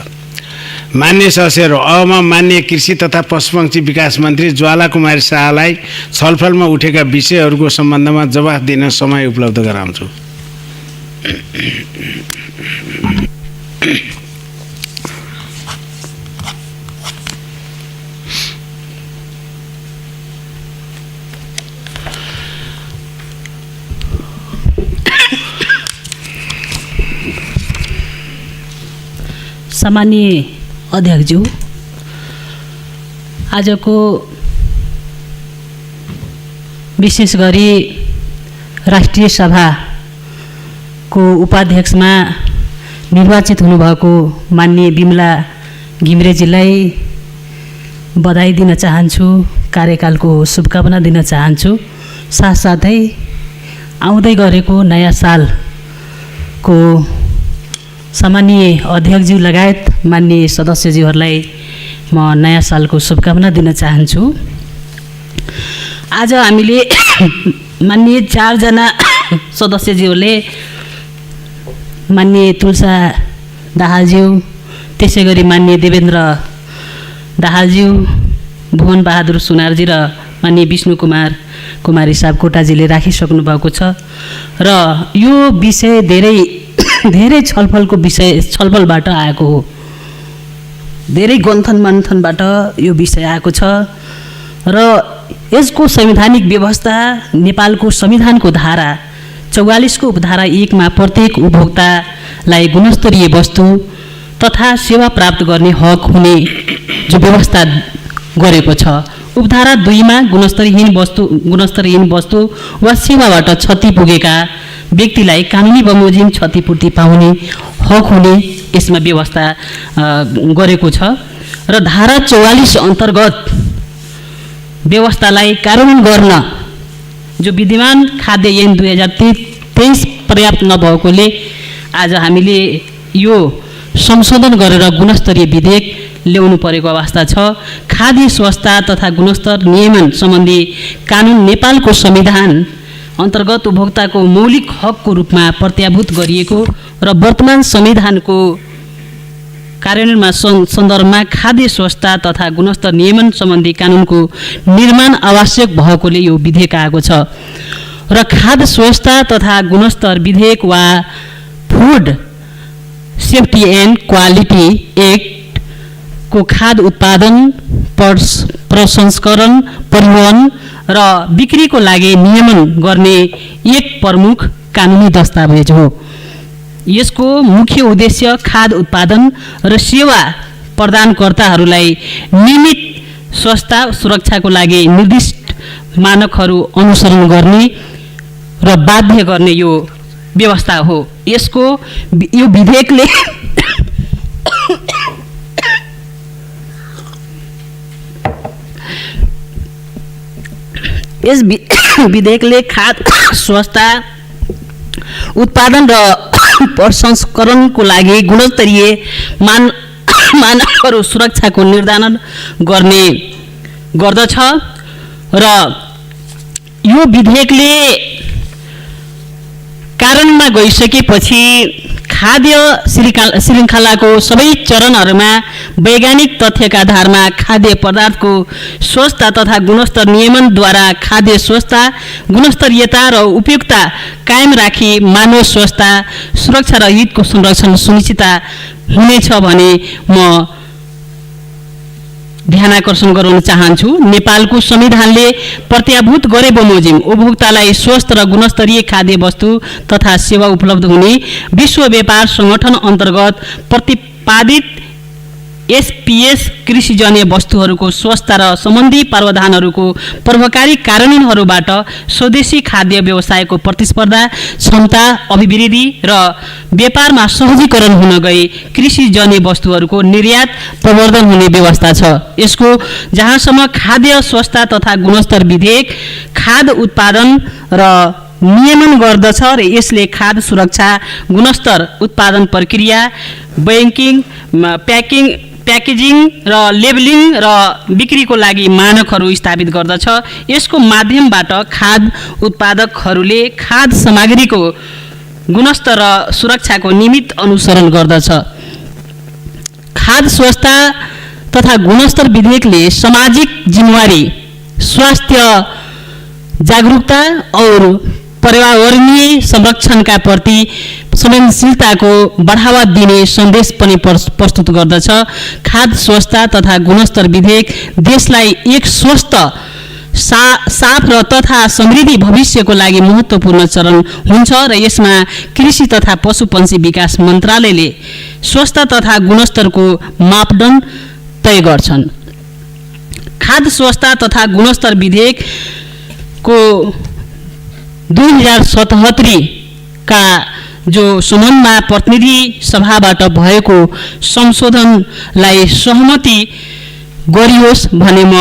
Speaker 4: मान्य सदस्यहरू, अब म मान्य कृषि तथा पशुपक्षी विकास मन्त्री ज्वाला कुमारी शाहलाई छलफलमा उठेका विषयहरूको सम्बन्धमा जवाफ दिन समय उपलब्ध गराउँछु।
Speaker 5: सामान्य अध्यक्षज्यू, आजको विशेष गरी राष्ट्रिय सभाको उपाध्यक्षमा निर्वाचित हुनुभएको माननीय बिमला घिमिरेजीलाई बधाई दिन चाहन्छु, कार्यकालको शुभकामना दिन चाहन्छु। साथसाथै आउँदै गरेको नयाँ सालको सामान्य अध्यक्षज्यू लगायत मान्य सदस्यज्यूहरूलाई म नयाँ सालको शुभकामना दिन चाहन्छु। आज हामीले मान्य 4 जना सदस्यज्यूहरूले मान्य तुलसा दाहालज्यू, त्यसै गरी मान्य देवेन्द्र दाहालज्यू, भुवन बहादुर सुनारजी र मान्य विष्णु कुमारी सापकोटाजीले राखिसक्नु भएको छ र यो विषय धेरै छलफलबाट आएको हो। धेरै गन्थनमन्थनबाट यो विषय आएको छ र यसको संवैधानिक व्यवस्था नेपालको संविधानको धारा 44 को उपधारा 1 मा प्रत्येक उपभोक्तालाई गुणस्तरीय वस्तु तथा सेवा प्राप्त गर्ने हक हुने जो व्यवस्था गरेको छ। उपधारा 2 मा गुणस्तरहीन वस्तु वा सेवाबाट क्षति पुगेका व्यक्तिलाई कानुनी बमोजिम क्षतिपूर्ति पाउने हक हुने यसमा व्यवस्था गरेको छ र धारा 44 अन्तर्गत व्यवस्थालाई कार्यान्वयन गर्न जो विद्यमान खाद्य ऐन 2023 पर्याप्त नभएकोले आज हामीले यो संशोधन गरेर गुणस्तरीय विधेयक ल्याउनु परेको अवस्था छ। खाद्य स्वास्थ्य तथा गुणस्तर नियमन सम्बन्धी कानुन नेपालको संविधान अन्तर्गत उपभोक्ताको मौलिक हकको रूपमा प्रत्याभूत गरिएको र वर्तमान संविधानको कार्यान्वयनमा सन्दर्भमा खाद्य स्वास्थ्य तथा गुणस्तर नियमन सम्बन्धी कानुनको निर्माण आवश्यक भएकोले यो विधेयक आएको छ र खाद्य स्वास्थ्य तथा गुणस्तर विधेयक वा food safety and quality act को खाद्य उत्पादन, प्रसंस्करण, परिवहन र बिक्रीको लागि नियमन गर्ने एक प्रमुख कानुनी दस्तावेज हो। यसको मुख्य उद्देश्य खाद्य उत्पादन र सेवा प्रदानकर्ताहरूलाई नियमित स्वास्थ्य सुरक्षाको लागि निर्दिष्ट मानकहरू अनुसरण गर्ने र बाध्य गर्ने यो व्यवस्था हो। यो विधेयकले यस विधेयकले खाद्य स्वास्थ्य उत्पादन र प्रसंस्करणको लागि गुणस्तरीय मानकहरू सुरक्षाको निर्धारण गर्ने गर्दछ र यो विधेयकले कार्यान्वयनमा गइसकेपछि खाद्य श्रृङ्खलाको सबै चरणहरूमा वैज्ञानिक तथ्यका आधारमा खाद्य पदार्थको स्वास्थ्य तथा गुणस्तर नियमनद्वारा खाद्य स्वास्थ्य गुणस्तरीयता र उपयुक्तता कायम राखी मानव स्वास्थ्य सुरक्षा र हितको संरक्षण सुनिश्चित हुनेछ भने म ध्यानाकर्षण गराउन चाहन्छु। नेपालको संविधानले प्रत्याभूत गरे बमोजिम उपभोक्तालाई स्वस्थ र गुणस्तरीय खाद्य वस्तु तथा सेवा उपलब्ध हुने विश्व व्यापार संगठन अन्तर्गत प्रतिपादित एसपीएस कृषिजन्य वस्तुहरूको स्वास्थ्य र सम्बन्धी प्रावधानहरूको प्रभावकारी कार्यान्वयनहरूबाट स्वदेशी खाद्य व्यवसायको प्रतिस्पर्धा क्षमता अभिवृद्धि र व्यापारमा सहजीकरण हुन गई कृषिजन्य वस्तुहरूको निर्यात प्रवर्धन हुने व्यवस्था छ। यसको जहाँसम्म खाद्य स्वास्थ्य तथा गुणस्तर विधेयक खाद्य उत्पादन र नियमन गर्दछ र यसले खाद्य सुरक्षा गुणस्तर उत्पादन प्रक्रिया बैंकिङ प्याकेजिङ र लेबलिङ र बिक्रीको लागि मानकहरू स्थापित गर्दछ। यसको माध्यमबाट खाद्य उत्पादकहरूले खाद्य सामग्रीको गुणस्तर र सुरक्षाको नियमित अनुसरण गर्दछ। खाद्य स्वच्छता तथा गुणस्तर विधेयकले सामाजिक जिम्मेवारी, स्वास्थ्य जागरूकता और पर्यावरणीय संरक्षणका प्रति संवेदनशीलताको बढ़ावा दिने सन्देश पनि प्रस्तुत गर्दछ। खाद्य स्वच्छता तथा गुणस्तर विधेयक देशलाई एक स्वस्थ साफ र तथा समृद्धि भविष्यको लागि महत्त्वपूर्ण चरण हुन्छ र यसमा कृषि तथा पशुपन्छी विकास मन्त्रालयले स्वच्छता तथा गुणस्तरको मापदण्ड तय गर्छन्। खाद्य स्वच्छता तथा गुणस्तर विधेयकको 2077 का जो सम्बन्धमा प्रतिनिधि सभाबाट भएको संशोधनलाई सहमति गरियोस् भने म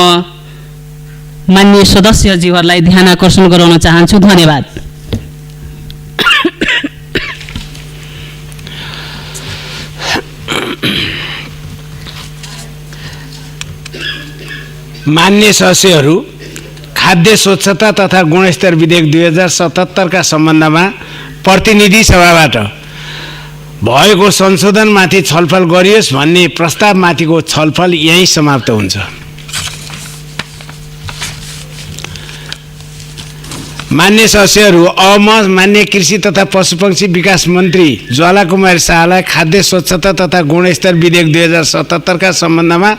Speaker 5: माननीय सदस्यज्यूहरूलाई ध्यान आकर्षण गराउन चाहन्छु। धन्यवाद।
Speaker 4: मान्य सदस्यहरू, खाद्य स्वच्छता तथा गुणस्तर विधेयक 2077 का सम्बन्धमा प्रतिनिधि सभाबाट भएको संशोधनमाथि छलफल गरियोस् भन्ने प्रस्तावमाथिको छलफल यही समाप्त हुन्छ। मान्य सदस्यहरू, अब म मान्य कृषि तथा पशुपक्षी विकास मन्त्री ज्वालाकुमारी शाहलाई खाद्य स्वच्छता तथा गुणस्तर विधेयक 2077 का सम्बन्धमा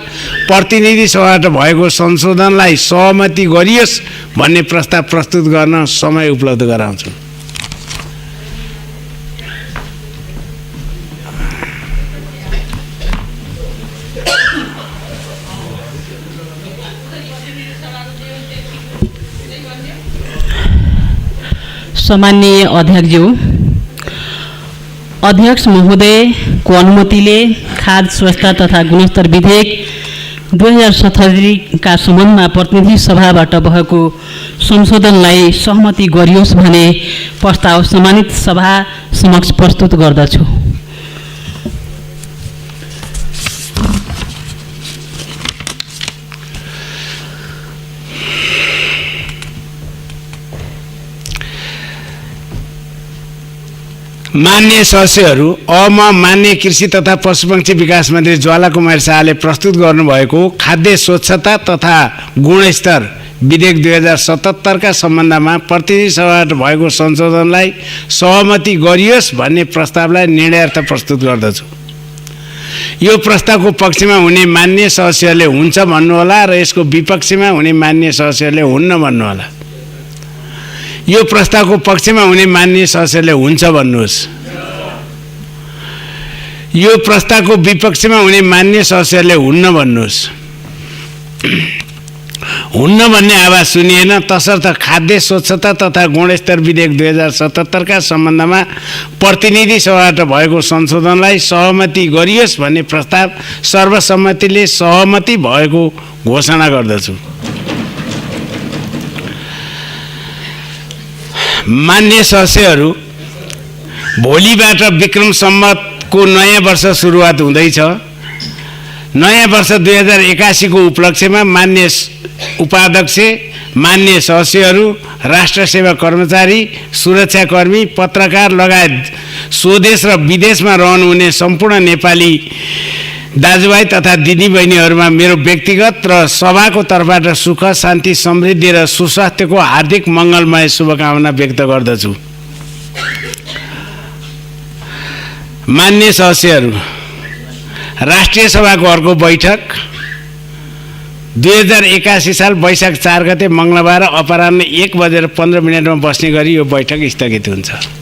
Speaker 4: प्रतिनिधि सभाबाट भएको संशोधनलाई सहमति गरियोस् भन्ने प्रस्ताव प्रस्तुत गर्न समय उपलब्ध गराउँछु।
Speaker 5: सम्माननीय अध्यक्षज्यू, अध्यक्ष महोदयको अनुमतिले खाद्य स्वच्छता तथा गुणस्तर विधेयक 2077 का सम्बन्धमा प्रतिनिधि सभाबाट भएको संशोधनलाई सहमति गरियोस् भने प्रस्ताव सम्मानित सभा समक्ष प्रस्तुत गर्दछु।
Speaker 4: मान्य सदस्यहरू, अब म मान्य कृषि तथा पशुपक्षी विकास मन्त्री ज्वालाकुमारी शाहले प्रस्तुत गर्नुभएको खाद्य स्वच्छता तथा गुणस्तर विधेयक 2077 का सम्बन्धमा प्रतिनिधि सभाबाट भएको संशोधनलाई सहमति गरियोस् भन्ने प्रस्तावलाई निर्णयार्थ प्रस्तुत गर्दछु। यो प्रस्तावको पक्षमा हुने मान्य सदस्यहरूले हुन्छ भन्नुहोला र यसको विपक्षमा हुने मान्य सदस्यहरूले हुन्न भन्नुहोला। यो प्रस्तावको पक्षमा हुने मान्य सदस्यले हुन्छ भन्नुहोस्। यो प्रस्तावको विपक्षमा हुने मान्य सदस्यले हुन्न भन्नुहोस्। हुन्न भन्ने आवाज सुनिएन, तसर्थ खाद्य स्वच्छता तथा गुणस्तर विधेयक 2077 का सम्बन्धमा प्रतिनिधि सभाबाट भएको संशोधनलाई सहमति गरियोस् भन्ने प्रस्ताव सर्वसम्मतिले सहमति भएको घोषणा गर्दछु। मान्य सदस्यहरू, भोलिबाट विक्रम सम्वतको नयाँ वर्ष सुरुवात हुँदैछ। नयाँ वर्ष 2081 को उपलक्ष्यमा मान्य उपाध्यक्ष, मान्य सदस्यहरू, राष्ट्र सेवा कर्मचारी, सुरक्षाकर्मी, पत्रकार लगायत स्वदेश र विदेशमा रहनुहुने सम्पूर्ण नेपाली दाजुभाइ तथा दिदीबहिनीहरूमा मेरो व्यक्तिगत र सभाको तर्फबाट सुख, शान्ति, समृद्धि र सुस्वास्थ्यको हार्दिक मङ्गलमय शुभकामना व्यक्त गर्दछु। मान्य सदस्यहरू, राष्ट्रिय सभाको अर्को बैठक 2081 साल वैशाख 4 गते मङ्गलबार अपराह्न 1:15 बस्ने गरी यो बैठक स्थगित हुन्छ।